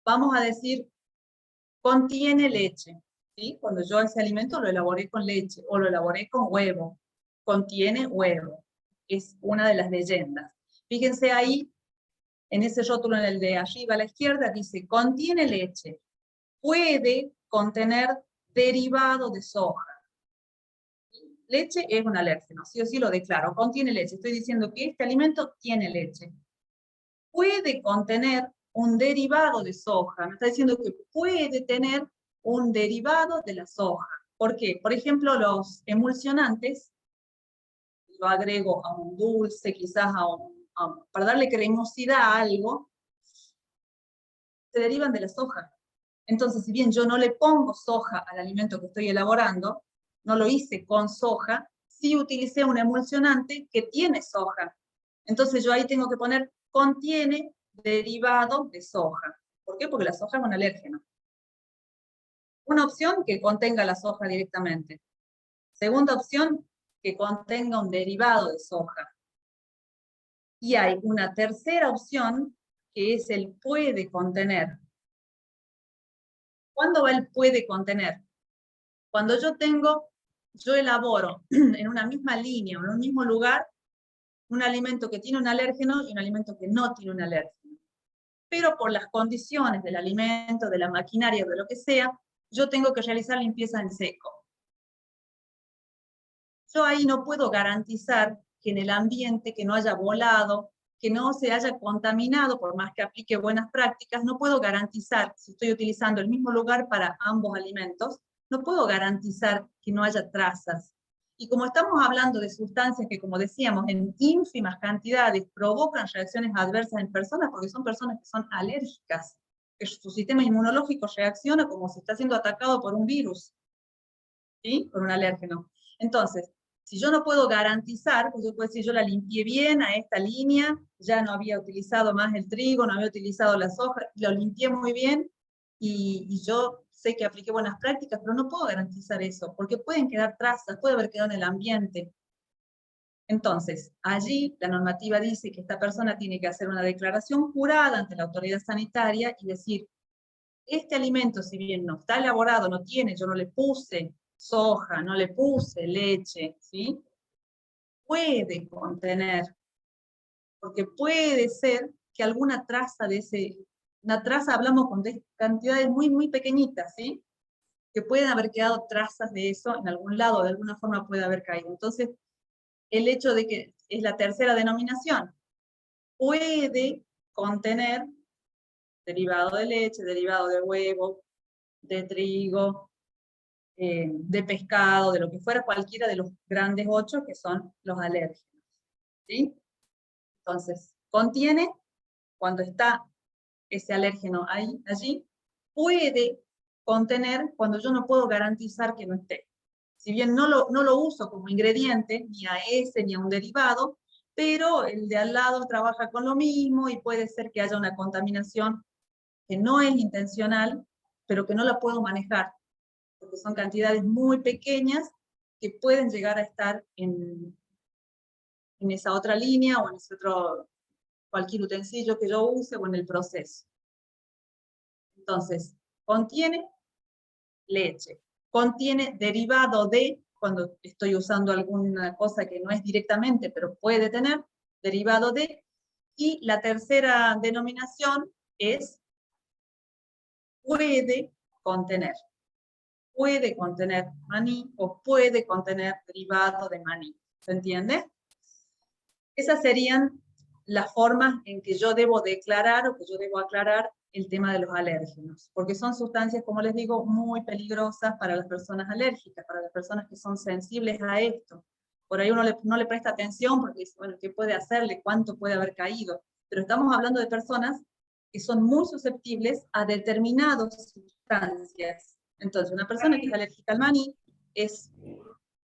Vamos a decir, contiene leche. ¿Sí? Cuando yo ese alimento lo elaboré con leche o lo elaboré con huevo. Contiene huevo. Es una de las leyendas. Fíjense ahí, en ese rótulo en el de arriba a la izquierda, dice, contiene leche. Puede contener derivado de soja. Leche es un alérgeno, sí o sí lo declaro, contiene leche. Estoy diciendo que este alimento tiene leche. Puede contener un derivado de soja. Me está diciendo que puede tener un derivado de la soja. ¿Por qué? Por ejemplo, los emulsionantes, lo agrego a un dulce, quizás para darle cremosidad a algo, se derivan de la soja. Entonces, si bien yo no le pongo soja al alimento que estoy elaborando, no lo hice con soja, sí utilicé un emulsionante que tiene soja. Entonces yo ahí tengo que poner contiene derivado de soja. ¿Por qué? Porque la soja es un alérgeno. Una opción, que contenga la soja directamente. Segunda opción, que contenga un derivado de soja. Y hay una tercera opción, que es el puede contener. ¿Cuándo va el puede contener? Cuando yo elaboro en una misma línea o en un mismo lugar un alimento que tiene un alérgeno y un alimento que no tiene un alérgeno. Pero por las condiciones del alimento, de la maquinaria, de lo que sea, yo tengo que realizar limpieza en seco. Yo ahí no puedo garantizar que en el ambiente, que no haya volado, que no se haya contaminado, por más que aplique buenas prácticas, no puedo garantizar, si estoy utilizando el mismo lugar para ambos alimentos, no puedo garantizar que no haya trazas. Y como estamos hablando de sustancias que, como decíamos, en ínfimas cantidades provocan reacciones adversas en personas, porque son personas que son alérgicas, que su sistema inmunológico reacciona como si está siendo atacado por un virus, ¿sí? Por un alérgeno. Entonces, si yo no puedo garantizar, pues yo puedo decir, yo la limpié bien a esta línea, ya no había utilizado más el trigo, no había utilizado la soja, lo limpié muy bien, y yo sé que apliqué buenas prácticas, pero no puedo garantizar eso, porque pueden quedar trazas, puede haber quedado en el ambiente. Entonces, allí la normativa dice que esta persona tiene que hacer una declaración jurada ante la autoridad sanitaria y decir, este alimento, si bien no está elaborado, no tiene, yo no le puse soja, no le puse leche, ¿sí? Puede contener, porque puede ser que alguna traza de una traza, hablamos con cantidades muy, muy pequeñitas, ¿sí? Que pueden haber quedado trazas de eso en algún lado, de alguna forma puede haber caído. Entonces, el hecho de que es la tercera denominación, puede contener derivado de leche, derivado de huevo, de trigo, de pescado, de lo que fuera, cualquiera de los grandes 8 que son los alérgenos, ¿sí? Entonces, contiene, cuando está ese alérgeno allí, puede contener cuando yo no puedo garantizar que no esté. Si bien no lo uso como ingrediente, ni a ese ni a un derivado, pero el de al lado trabaja con lo mismo y puede ser que haya una contaminación que no es intencional, pero que no la puedo manejar, porque son cantidades muy pequeñas que pueden llegar a estar en esa otra línea o en ese otro, cualquier utensilio que yo use o en el proceso. Entonces, contiene leche, contiene derivado de, cuando estoy usando alguna cosa que no es directamente, pero puede tener, derivado de, y la tercera denominación es puede contener. Puede contener maní o puede contener derivado de maní. ¿Se entiende? Esas serían las formas en que yo debo declarar o que yo debo aclarar el tema de los alérgenos, porque son sustancias, como les digo, muy peligrosas para las personas alérgicas, para las personas que son sensibles a esto. Por ahí uno no le presta atención porque dice, bueno, ¿qué puede hacerle? ¿Cuánto puede haber caído? Pero estamos hablando de personas que son muy susceptibles a determinadas sustancias. Entonces, una persona que es alérgica al maní es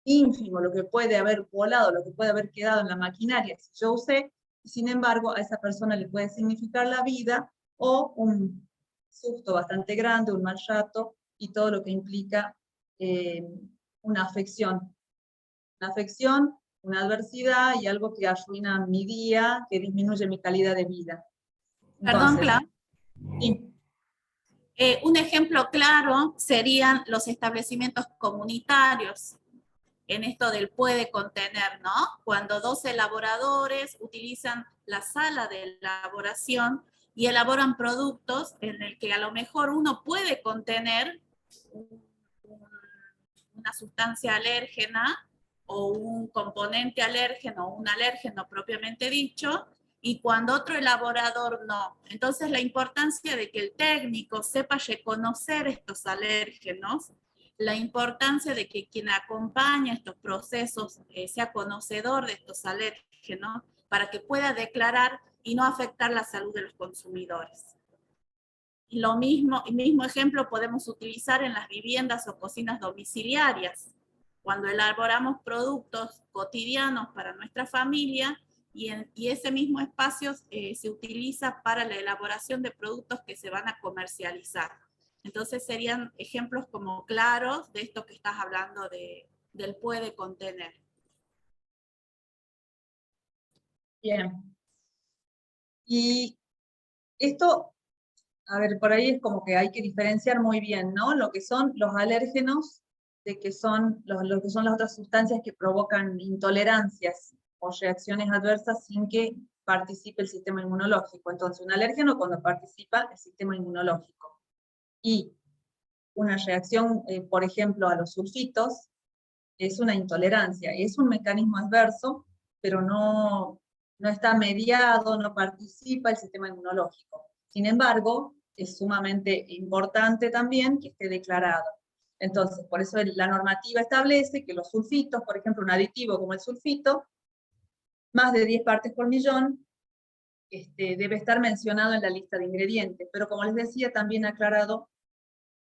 ínfimo lo que puede haber volado, lo que puede haber quedado en la maquinaria que yo usé, y sin embargo a esa persona le puede significar la vida o un susto bastante grande, un mal rato, y todo lo que implica una afección. Una afección, una adversidad y algo que arruina mi día, que disminuye mi calidad de vida. Perdón, Entonces, Clau. sí. Un ejemplo claro serían los establecimientos comunitarios, en esto del puede contener, ¿no? Cuando 2 elaboradores utilizan la sala de elaboración y elaboran productos en el que a lo mejor uno puede contener una sustancia alérgena, o un componente alérgeno o un alérgeno propiamente dicho, y cuando otro elaborador no. Entonces la importancia de que el técnico sepa reconocer estos alérgenos, la importancia de que quien acompaña estos procesos sea conocedor de estos alérgenos para que pueda declarar y no afectar la salud de los consumidores. Lo mismo, el mismo ejemplo podemos utilizar en las viviendas o cocinas domiciliarias, cuando elaboramos productos cotidianos para nuestra familia y ese mismo espacio se utiliza para la elaboración de productos que se van a comercializar. Entonces serían ejemplos como claros de esto que estás hablando del puede contener. Bien. Y esto, a ver, por ahí es como que hay que diferenciar muy bien, ¿no? Lo que son los alérgenos de que son lo que son las otras sustancias que provocan intolerancias o reacciones adversas sin que participe el sistema inmunológico. Entonces, un alérgeno cuando participa el sistema inmunológico. Y una reacción, por ejemplo, a los sulfitos, es una intolerancia, es un mecanismo adverso, pero no está mediado, no participa el sistema inmunológico. Sin embargo, es sumamente importante también que esté declarado. Entonces, por eso la normativa establece que los sulfitos, por ejemplo, un aditivo como el sulfito, más de 10 partes por millón, debe estar mencionado en la lista de ingredientes, pero como les decía, también aclarado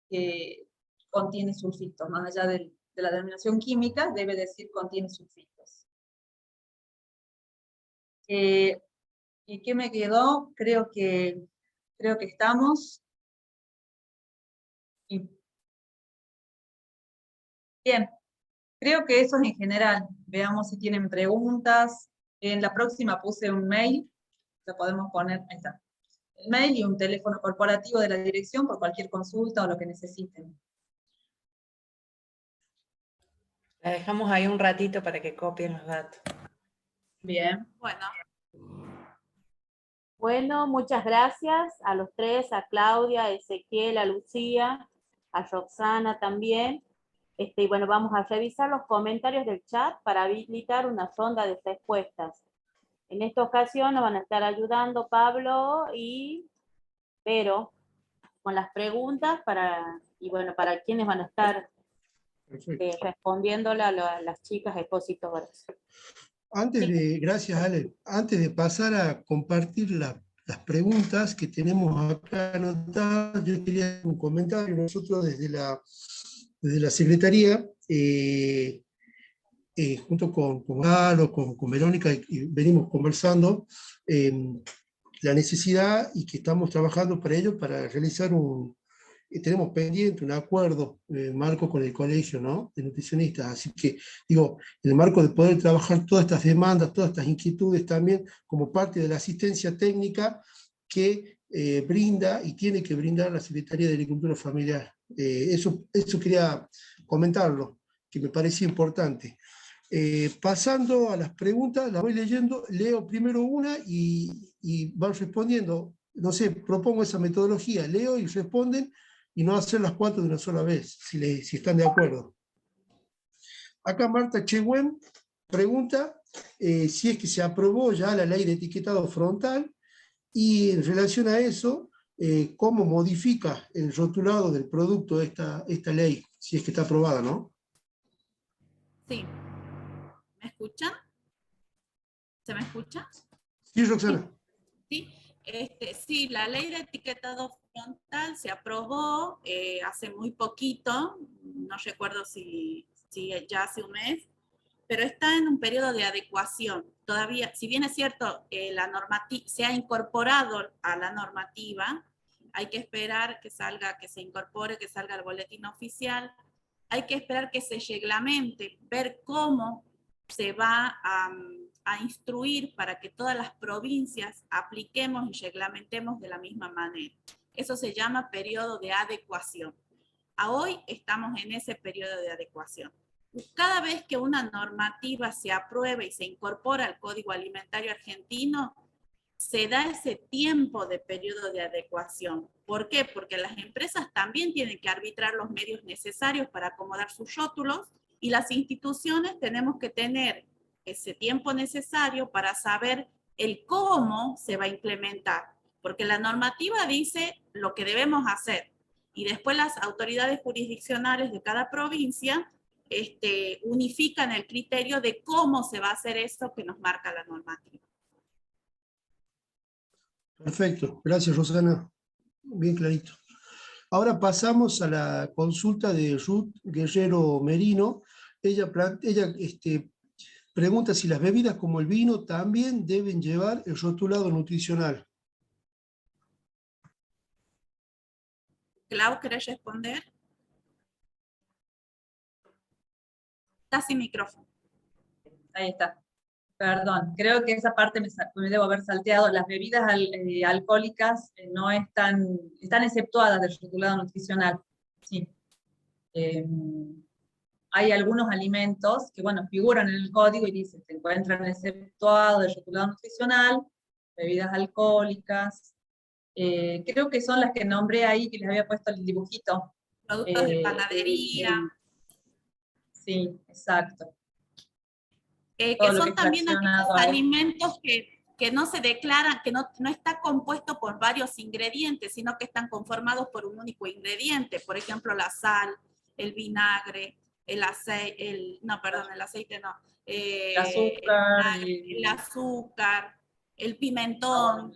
que contiene sulfitos, más allá de la denominación química, debe decir contiene sulfitos. ¿Y qué me quedó? Creo que estamos. Bien, creo que eso es en general. Veamos si tienen preguntas. En la próxima puse un mail, lo podemos poner, ahí está. El mail y un teléfono corporativo de la dirección por cualquier consulta o lo que necesiten. La dejamos ahí un ratito para que copien los datos. Bien. Bueno. Bueno, muchas gracias a los tres, a Claudia, a Ezequiel, a Lucía, a Roxana también. Y bueno, vamos a revisar los comentarios del chat para habilitar una ronda de respuestas. En esta ocasión nos van a estar ayudando Pablo y Vero con las preguntas para quienes van a estar respondiéndole a las chicas expositoras. Gracias Ale, antes de pasar a compartir las preguntas que tenemos acá anotadas, yo quería hacer un comentario. Nosotros desde la Secretaría, junto con Galo, con Verónica, venimos conversando la necesidad y que estamos trabajando para ello, para realizar tenemos pendiente un acuerdo marco con el colegio, ¿no?, de nutricionistas. Así que, digo, en el marco de poder trabajar todas estas demandas, todas estas inquietudes también, como parte de la asistencia técnica que brinda y tiene que brindar la Secretaría de Agricultura Familiar. Eso quería comentarlo, que me parecía importante. Pasando a las preguntas, las voy leyendo, leo primero una y van respondiendo. No sé, propongo esa metodología, leo y responden, y no hacer las 4 de una sola vez, si están de acuerdo. Acá Marta Chehuen pregunta si es que se aprobó ya la ley de etiquetado frontal, y en relación a eso, cómo modifica el rotulado del producto esta ley, si es que está aprobada, ¿no? Sí. ¿Me escuchan? ¿Se me escucha? Sí, Roxana. Sí. Sí, la ley de etiquetado frontal se aprobó hace muy poquito, no recuerdo si ya hace un mes, pero está en un periodo de adecuación. Todavía, si bien es cierto, la normativa se ha incorporado a la normativa, hay que esperar que se incorpore, que salga el boletín oficial, hay que esperar que se reglamente, ver cómo se va a instruir para que todas las provincias apliquemos y reglamentemos de la misma manera. Eso se llama periodo de adecuación. A hoy estamos en ese periodo de adecuación. Cada vez que una normativa se aprueba y se incorpora al Código Alimentario Argentino, se da ese tiempo de periodo de adecuación. ¿Por qué? Porque las empresas también tienen que arbitrar los medios necesarios para acomodar sus rótulos Y las instituciones tenemos que tener ese tiempo necesario para saber el cómo se va a implementar, porque la normativa dice lo que debemos hacer, y después las autoridades jurisdiccionales de cada provincia unifican el criterio de cómo se va a hacer eso que nos marca la normativa. Perfecto, gracias Rosana, bien clarito. Ahora pasamos a la consulta de Ruth Guerrero Merino. Ella pregunta si las bebidas como el vino también deben llevar el rotulado nutricional. Clau, ¿querés responder? Está sin micrófono. Ahí está. Perdón, creo que esa parte me debo haber salteado. Las bebidas alcohólicas no están exceptuadas del rotulado nutricional. Sí. Hay algunos alimentos que, bueno, figuran en el código y dicen, se encuentran exceptuados del rotulado nutricional, bebidas alcohólicas. Creo que son las que nombré ahí, que les había puesto el dibujito. Productos de panadería. Sí, exacto. Que son también aquellos alimentos que no se declaran, que no está compuesto por varios ingredientes, sino que están conformados por un único ingrediente. Por ejemplo, la sal, el vinagre, el aceite, el aceite no. El azúcar, el pimentón,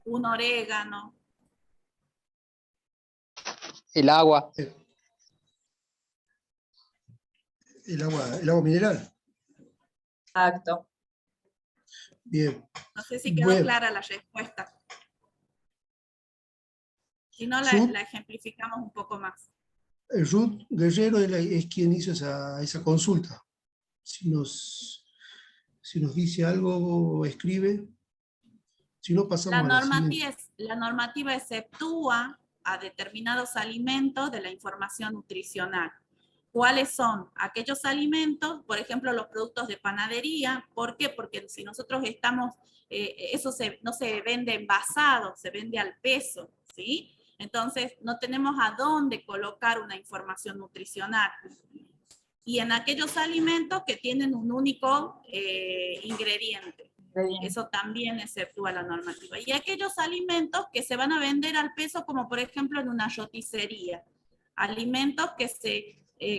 un orégano. El agua. El agua mineral. Exacto. Bien. No sé si quedó clara la respuesta. Si no, la ejemplificamos un poco más. Ruth Guerrero es quien hizo esa consulta. Si nos dice algo, escribe. Si no, pasamos a la siguiente. La normativa exceptúa a determinados alimentos de la información nutricional. ¿Cuáles son? Aquellos alimentos, por ejemplo, los productos de panadería. ¿Por qué? Porque si nosotros estamos, eso no se vende envasado, se vende al peso, ¿sí? Entonces, no tenemos a dónde colocar una información nutricional. Y en aquellos alimentos que tienen un único ingrediente. Eso también exceptúa la normativa. Y aquellos alimentos que se van a vender al peso, como por ejemplo en una roticería. Alimentos que se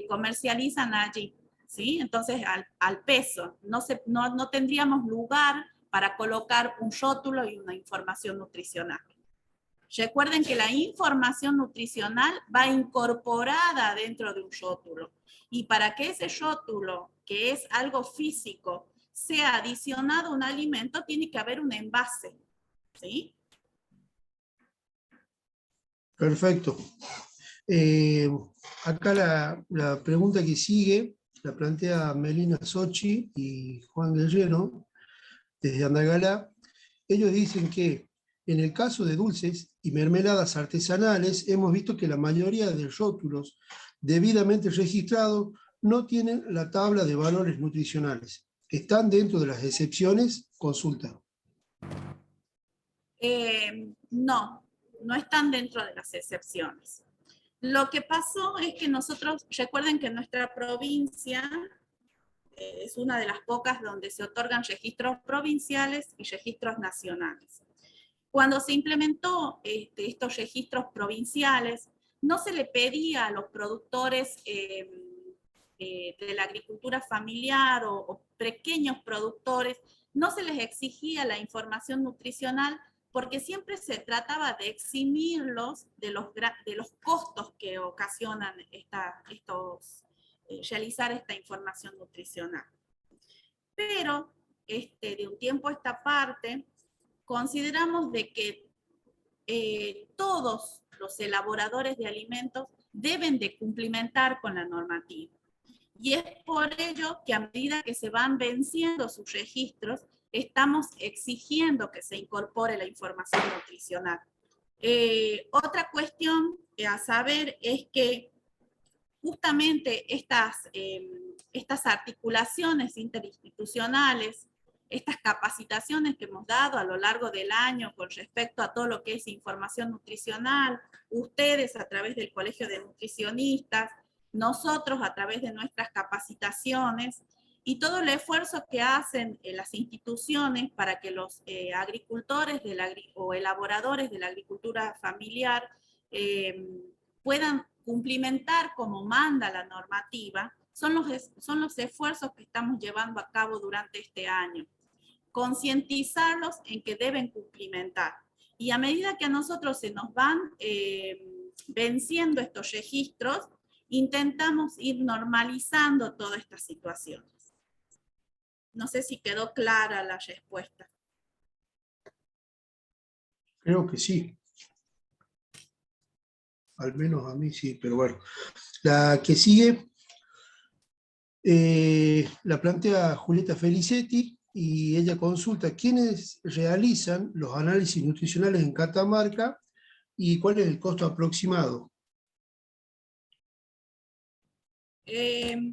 comercializan allí, ¿sí? Entonces, al peso. No tendríamos lugar para colocar un rótulo y una información nutricional. Recuerden que la información nutricional va incorporada dentro de un rótulo. Y para que ese rótulo, que es algo físico, sea adicionado a un alimento, tiene que haber un envase, ¿sí? Perfecto. Acá la pregunta que sigue la plantea Melina Sochi y Juan Guerrero, desde Andalgalá. Ellos dicen que en el caso de dulces y mermeladas artesanales, hemos visto que la mayoría de rótulos debidamente registrados no tienen la tabla de valores nutricionales. ¿Están dentro de las excepciones? Consulta. No están dentro de las excepciones. Lo que pasó es que nosotros, recuerden que nuestra provincia es una de las pocas donde se otorgan registros provinciales y registros nacionales. Cuando se implementó estos registros provinciales, no se le pedía a los productores de la agricultura familiar o pequeños productores, no se les exigía la información nutricional porque siempre se trataba de eximirlos de los costos que ocasionan realizar esta información nutricional. Pero de un tiempo a esta parte, consideramos de que todos los elaboradores de alimentos deben de cumplimentar con la normativa. Y es por ello que a medida que se van venciendo sus registros, estamos exigiendo que se incorpore la información nutricional. Otra cuestión a saber es que justamente estas articulaciones interinstitucionales, estas capacitaciones que hemos dado a lo largo del año con respecto a todo lo que es información nutricional, ustedes a través del Colegio de Nutricionistas, nosotros a través de nuestras capacitaciones y todo el esfuerzo que hacen las instituciones para que los agricultores o elaboradores de la agricultura familiar puedan cumplimentar como manda la normativa, son los esfuerzos que estamos llevando a cabo durante este año. Concientizarlos en que deben cumplimentar. Y a medida que a nosotros se nos van venciendo estos registros, intentamos ir normalizando todas estas situaciones. No sé si quedó clara la respuesta. Creo que sí. Al menos a mí sí, pero bueno. La que sigue la plantea Julieta Felicetti y ella consulta quiénes realizan los análisis nutricionales en Catamarca y cuál es el costo aproximado.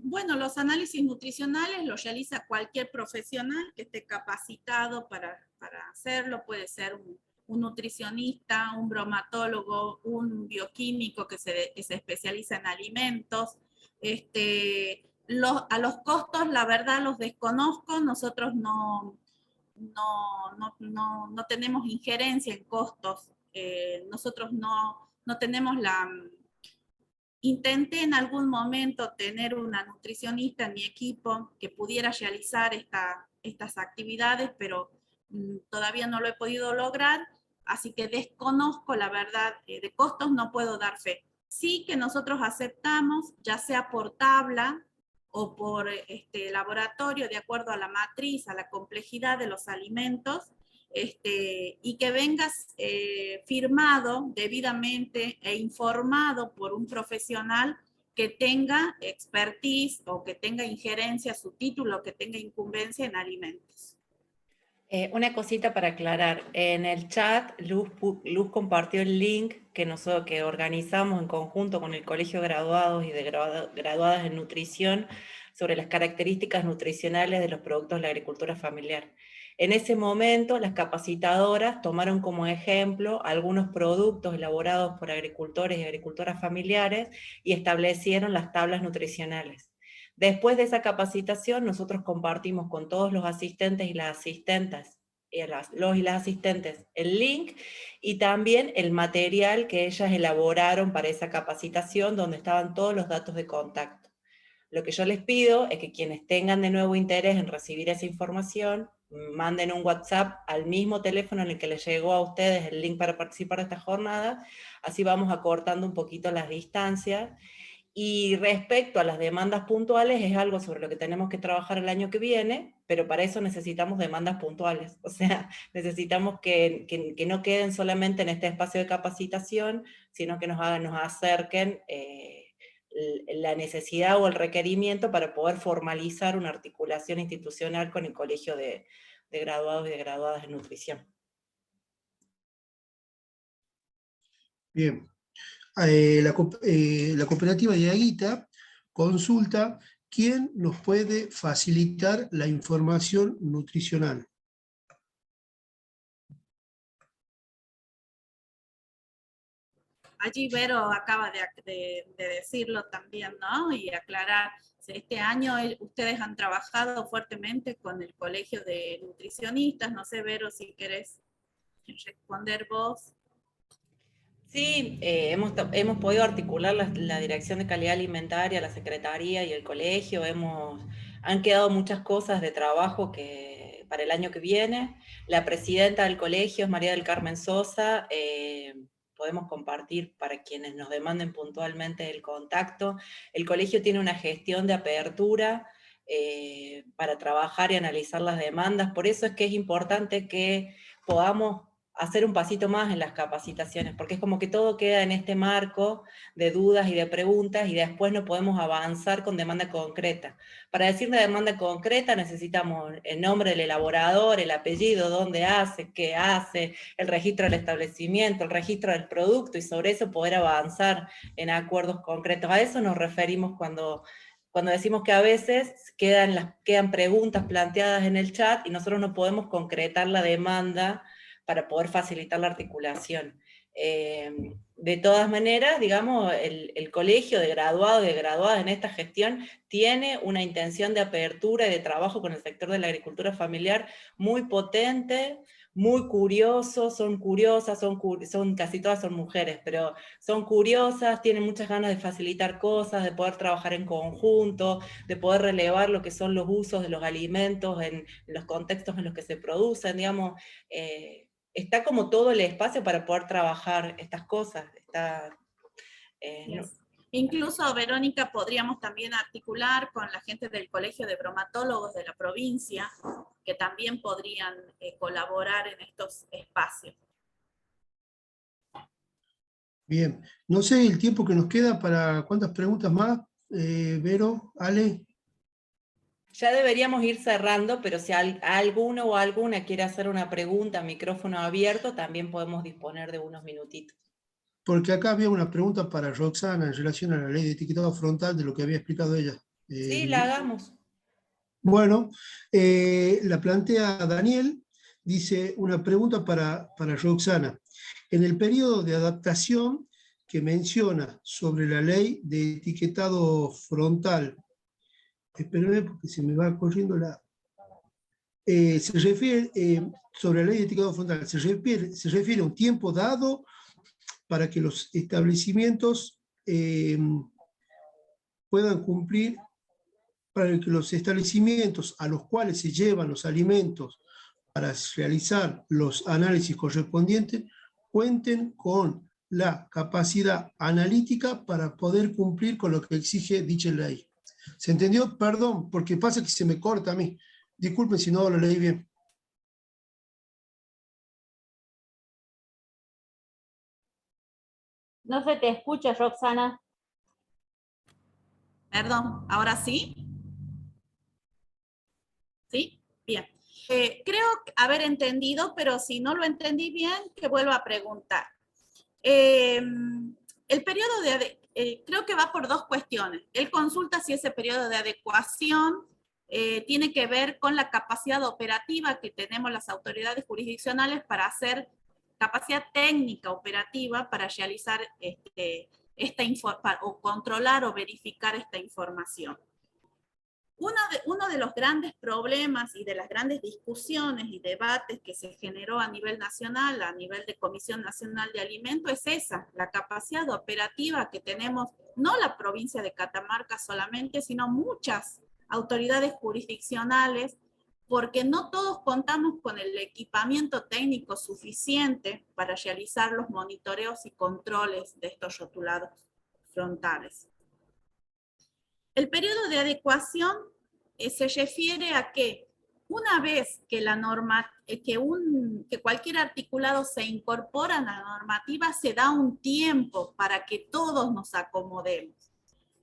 Bueno, los análisis nutricionales los realiza cualquier profesional que esté capacitado para hacerlo. Puede ser un nutricionista, un bromatólogo, un bioquímico que se especializa en alimentos. A los costos, la verdad, los desconozco. Nosotros no tenemos injerencia en costos. Nosotros no tenemos la... Intenté en algún momento tener una nutricionista en mi equipo que pudiera realizar estas actividades, pero todavía no lo he podido lograr, así que desconozco la verdad, de costos no puedo dar fe. Sí que nosotros aceptamos, ya sea por tabla o por laboratorio, de acuerdo a la matriz, a la complejidad de los alimentos, y que vengas firmado debidamente e informado por un profesional que tenga expertise o que tenga injerencia, su título, que tenga incumbencia en alimentos. Una cosita para aclarar. En el chat, Luz compartió el link que organizamos en conjunto con el Colegio de Graduados y de Graduadas en Nutrición sobre las características nutricionales de los productos de la agricultura familiar. En ese momento, las capacitadoras tomaron como ejemplo algunos productos elaborados por agricultores y agricultoras familiares y establecieron las tablas nutricionales. Después de esa capacitación, nosotros compartimos con todos los asistentes y las asistentes, los y las asistentes, el link y también el material que ellas elaboraron para esa capacitación, donde estaban todos los datos de contacto. Lo que yo les pido es que quienes tengan de nuevo interés en recibir esa información, manden un WhatsApp al mismo teléfono en el que les llegó a ustedes el link para participar de esta jornada, así vamos acortando un poquito las distancias. Y respecto a las demandas puntuales, es algo sobre lo que tenemos que trabajar el año que viene, pero para eso necesitamos demandas puntuales. O sea, necesitamos que no queden solamente en este espacio de capacitación, sino que nos acerquen la necesidad o el requerimiento para poder formalizar una articulación institucional con el Colegio de Graduados y de Graduadas en Nutrición. Bien. La cooperativa de Aguita consulta quién nos puede facilitar la información nutricional. Allí Vero acaba de decirlo también, ¿no? Y aclarar, este año ustedes han trabajado fuertemente con el Colegio de Nutricionistas, no sé, Vero, si querés responder vos. Sí, hemos podido articular la Dirección de Calidad Alimentaria, la Secretaría y el Colegio. Han quedado muchas cosas de trabajo para el año que viene. La presidenta del colegio es María del Carmen Sosa. Podemos compartir para quienes nos demanden puntualmente el contacto. El colegio tiene una gestión de apertura para trabajar y analizar las demandas. Por eso es que es importante que podamos hacer un pasito más en las capacitaciones, porque es como que todo queda en este marco de dudas y de preguntas y después no podemos avanzar con demanda concreta. Para decir una demanda concreta necesitamos el nombre del elaborador, el apellido, dónde hace, qué hace, el registro del establecimiento, el registro del producto y sobre eso poder avanzar en acuerdos concretos. A eso nos referimos cuando decimos que a veces quedan preguntas planteadas en el chat y nosotros no podemos concretar la demanda para poder facilitar la articulación. De todas maneras, digamos, el colegio de graduados y de graduadas en esta gestión tiene una intención de apertura y de trabajo con el sector de la agricultura familiar muy potente, muy curiosos, son curiosas, casi todas son mujeres, pero son curiosas, tienen muchas ganas de facilitar cosas, de poder trabajar en conjunto, de poder relevar lo que son los usos de los alimentos en los contextos en los que se producen, digamos, está como todo el espacio para poder trabajar estas cosas. Yes. Incluso, Verónica, podríamos también articular con la gente del Colegio de Bromatólogos de la provincia, que también podrían colaborar en estos espacios. Bien, no sé el tiempo que nos queda para cuántas preguntas más, Vero, Ale. Ya deberíamos ir cerrando, pero si alguno o alguna quiere hacer una pregunta, micrófono abierto, también podemos disponer de unos minutitos. Porque acá había una pregunta para Roxana en relación a la ley de etiquetado frontal de lo que había explicado ella. Sí, la hagamos. Bueno, la plantea Daniel, dice una pregunta para Roxana. En el periodo de adaptación que menciona sobre la ley de etiquetado frontal, espérame porque se me va corriendo la... se refiere, sobre la ley de etiquetado frontal, se refiere a un tiempo dado para que los establecimientos puedan cumplir, para que los establecimientos a los cuales se llevan los alimentos para realizar los análisis correspondientes cuenten con la capacidad analítica para poder cumplir con lo que exige dicha ley. ¿Se entendió? Perdón, porque pasa que se me corta a mí. Disculpen si no lo leí bien. No se te escucha, Roxana. Perdón, ¿ahora sí? ¿Sí? Bien. Creo haber entendido, pero si no lo entendí bien, que vuelva a preguntar. El periodo creo que va por dos cuestiones. Él consulta si ese periodo de adecuación tiene que ver con la capacidad operativa que tenemos las autoridades jurisdiccionales para hacer capacidad técnica operativa para realizar o controlar o verificar esta información. Uno de los grandes problemas y de las grandes discusiones y debates que se generó a nivel nacional, a nivel de Comisión Nacional de Alimentos, es esa, la capacidad operativa que tenemos, no la provincia de Catamarca solamente, sino muchas autoridades jurisdiccionales, porque no todos contamos con el equipamiento técnico suficiente para realizar los monitoreos y controles de estos rotulados frontales. El periodo de adecuación se refiere a que una vez que la norma, que cualquier articulado se incorpora a la normativa, se da un tiempo para que todos nos acomodemos.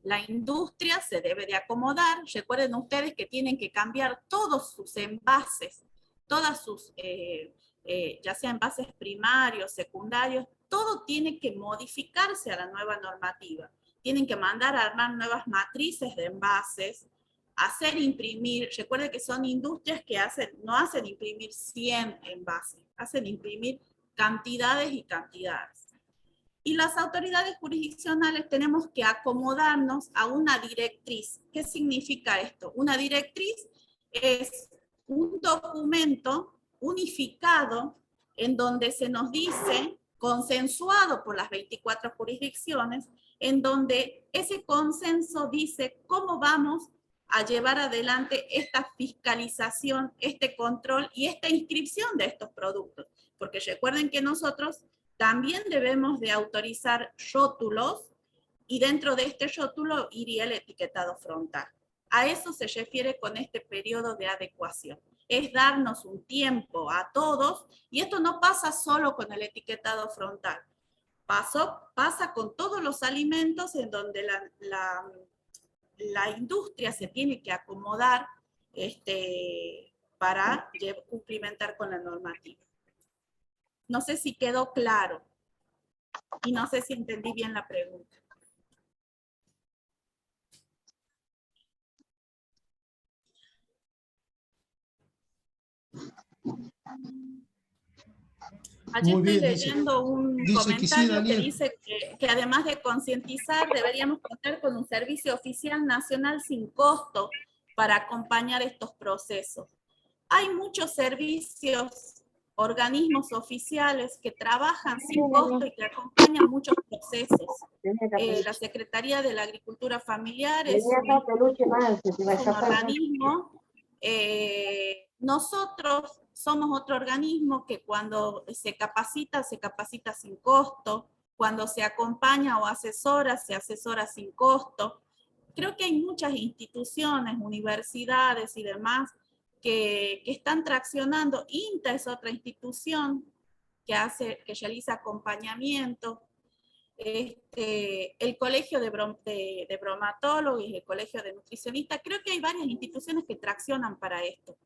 La industria se debe de acomodar. Recuerden ustedes que tienen que cambiar todos sus envases, todas sus, ya sea envases primarios, secundarios, todo tiene que modificarse a la nueva normativa. Tienen que mandar a armar nuevas matrices de envases, hacer imprimir, recuerden que son industrias que no hacen imprimir 100 envases, hacen imprimir cantidades y cantidades. Y las autoridades jurisdiccionales tenemos que acomodarnos a una directriz. ¿Qué significa esto? Una directriz es un documento unificado en donde se nos dice, consensuado por las 24 jurisdicciones, en donde ese consenso dice cómo vamos a llevar adelante esta fiscalización, este control y esta inscripción de estos productos. Porque recuerden que nosotros también debemos de autorizar rótulos y dentro de este rótulo iría el etiquetado frontal. A eso se refiere con este periodo de adecuación. Es darnos un tiempo a todos, y esto no pasa solo con el etiquetado frontal. Pasa con todos los alimentos en donde la industria se tiene que acomodar para cumplimentar con la normativa. No sé si quedó claro y no sé si entendí bien la pregunta. Allí Muy estoy bien, dice. leyendo un Dice que sí, comentario que Daniel. dice que además de concientizar, deberíamos contar con un servicio oficial nacional sin costo para acompañar estos procesos. Hay muchos servicios, organismos oficiales que trabajan sin costo y que acompañan muchos procesos. La Secretaría de la Agricultura Familiar es un organismo. Nosotros somos otro organismo que cuando se capacita sin costo, cuando se acompaña o asesora, se asesora sin costo. Creo que hay muchas instituciones, universidades y demás que están traccionando. INTA es otra institución que realiza acompañamiento. El colegio de bromatólogos y el colegio de nutricionistas, creo que hay varias instituciones que traccionan para esto.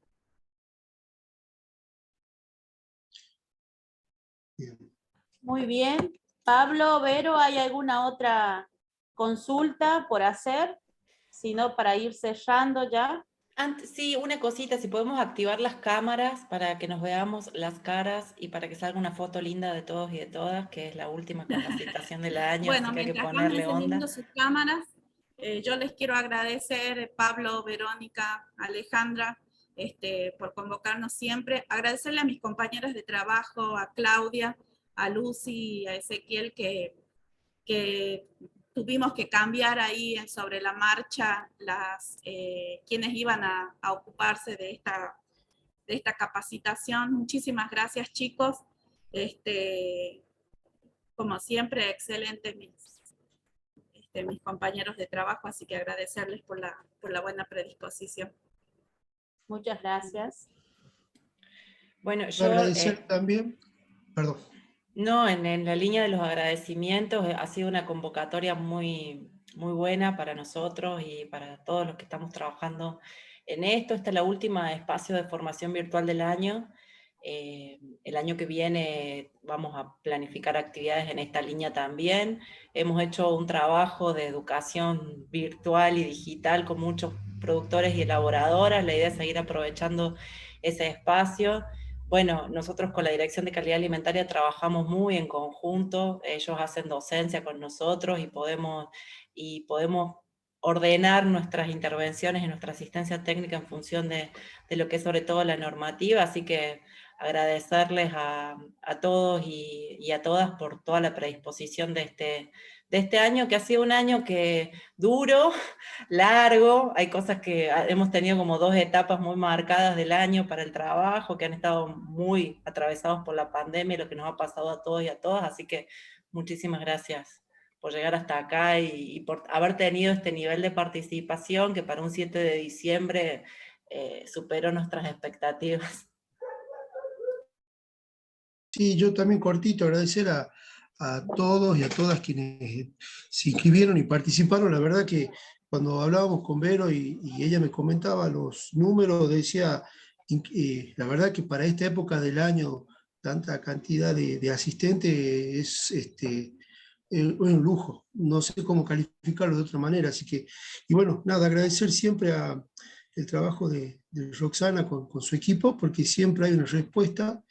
Muy bien. Pablo, Vero, ¿hay alguna otra consulta por hacer? Si no, para ir cerrando ya. Sí, una cosita, si podemos activar las cámaras para que nos veamos las caras y para que salga una foto linda de todos y de todas, que es la última capacitación del año, Bueno, así que hay que mientras van ponerle encendiendo onda. sus cámaras, yo les quiero agradecer, Pablo, Verónica, Alejandra, por convocarnos siempre. Agradecerle a mis compañeras de trabajo, a Claudia, a Lucy, a Ezequiel, que tuvimos que cambiar ahí sobre la marcha quienes iban a ocuparse de esta capacitación. Muchísimas gracias, chicos. Como siempre, excelente mis compañeros de trabajo, así que agradecerles por la buena predisposición. Muchas gracias. Bueno, yo... Agradecer también, perdón. No, en la línea de los agradecimientos, ha sido una convocatoria muy, muy buena para nosotros y para todos los que estamos trabajando en esto. Esta es la última espacio de formación virtual del año. El año que viene vamos a planificar actividades en esta línea también. Hemos hecho un trabajo de educación virtual y digital con muchos productores y elaboradoras. La idea es seguir aprovechando ese espacio. Bueno, nosotros con la Dirección de Calidad Alimentaria trabajamos muy en conjunto, ellos hacen docencia con nosotros y podemos ordenar nuestras intervenciones y nuestra asistencia técnica en función de lo que es sobre todo la normativa, así que agradecerles a todos y a todas por toda la predisposición de este año, que ha sido un año que duro, largo, hay cosas que hemos tenido como dos etapas muy marcadas del año para el trabajo, que han estado muy atravesados por la pandemia, lo que nos ha pasado a todos y a todas, así que muchísimas gracias por llegar hasta acá y por haber tenido este nivel de participación que para un 7 de diciembre superó nuestras expectativas. Sí, yo también cortito, agradecer a todos y a todas quienes se inscribieron y participaron. La verdad que cuando hablábamos con Vero y ella me comentaba los números, decía, la verdad que para esta época del año, tanta cantidad de asistentes es un lujo. No sé cómo calificarlo de otra manera. Así que, y bueno, nada, agradecer siempre el trabajo de Roxana con su equipo, porque siempre hay una respuesta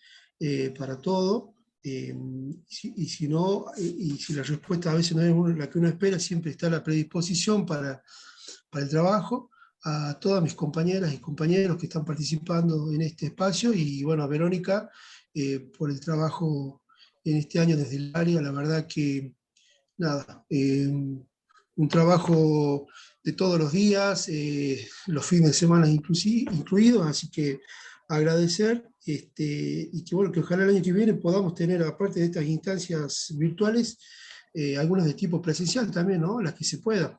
para todo, y si no, y si la respuesta a veces no es la que uno espera, siempre está la predisposición para el trabajo. A todas mis compañeras y compañeros que están participando en este espacio, y bueno, a Verónica por el trabajo en este año desde el área, la verdad que nada, un trabajo de todos los días, los fines de semana incluidos, así que agradecer, y que bueno, que ojalá el año que viene podamos tener, aparte de estas instancias virtuales, algunas de tipo presencial también, ¿no? Las que se puedan.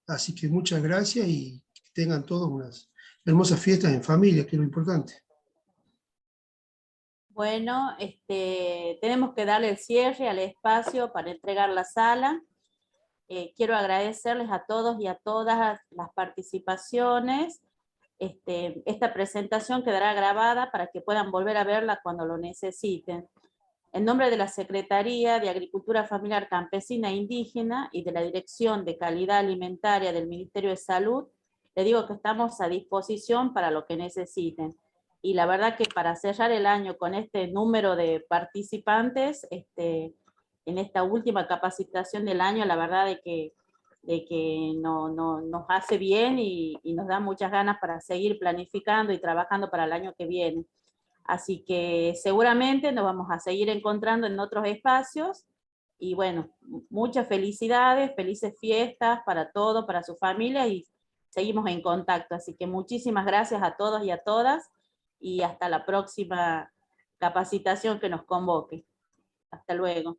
Así que muchas gracias y que tengan todos unas hermosas fiestas en familia, que es lo importante. Bueno, tenemos que darle el cierre al espacio para entregar la sala. Quiero agradecerles a todos y a todas las participaciones. Esta presentación quedará grabada para que puedan volver a verla cuando lo necesiten. En nombre de la Secretaría de Agricultura Familiar Campesina e Indígena y de la Dirección de Calidad Alimentaria del Ministerio de Salud, le digo que estamos a disposición para lo que necesiten. y la verdad que para cerrar el año con este número de participantes, en esta última capacitación del año, la verdad de que nos hace bien y nos da muchas ganas para seguir planificando y trabajando para el año que viene. Así que seguramente nos vamos a seguir encontrando en otros espacios, y bueno, muchas felicidades, felices fiestas para todos, para su familia, y seguimos en contacto. Así que muchísimas gracias a todos y a todas, y hasta la próxima capacitación que nos convoque. Hasta luego.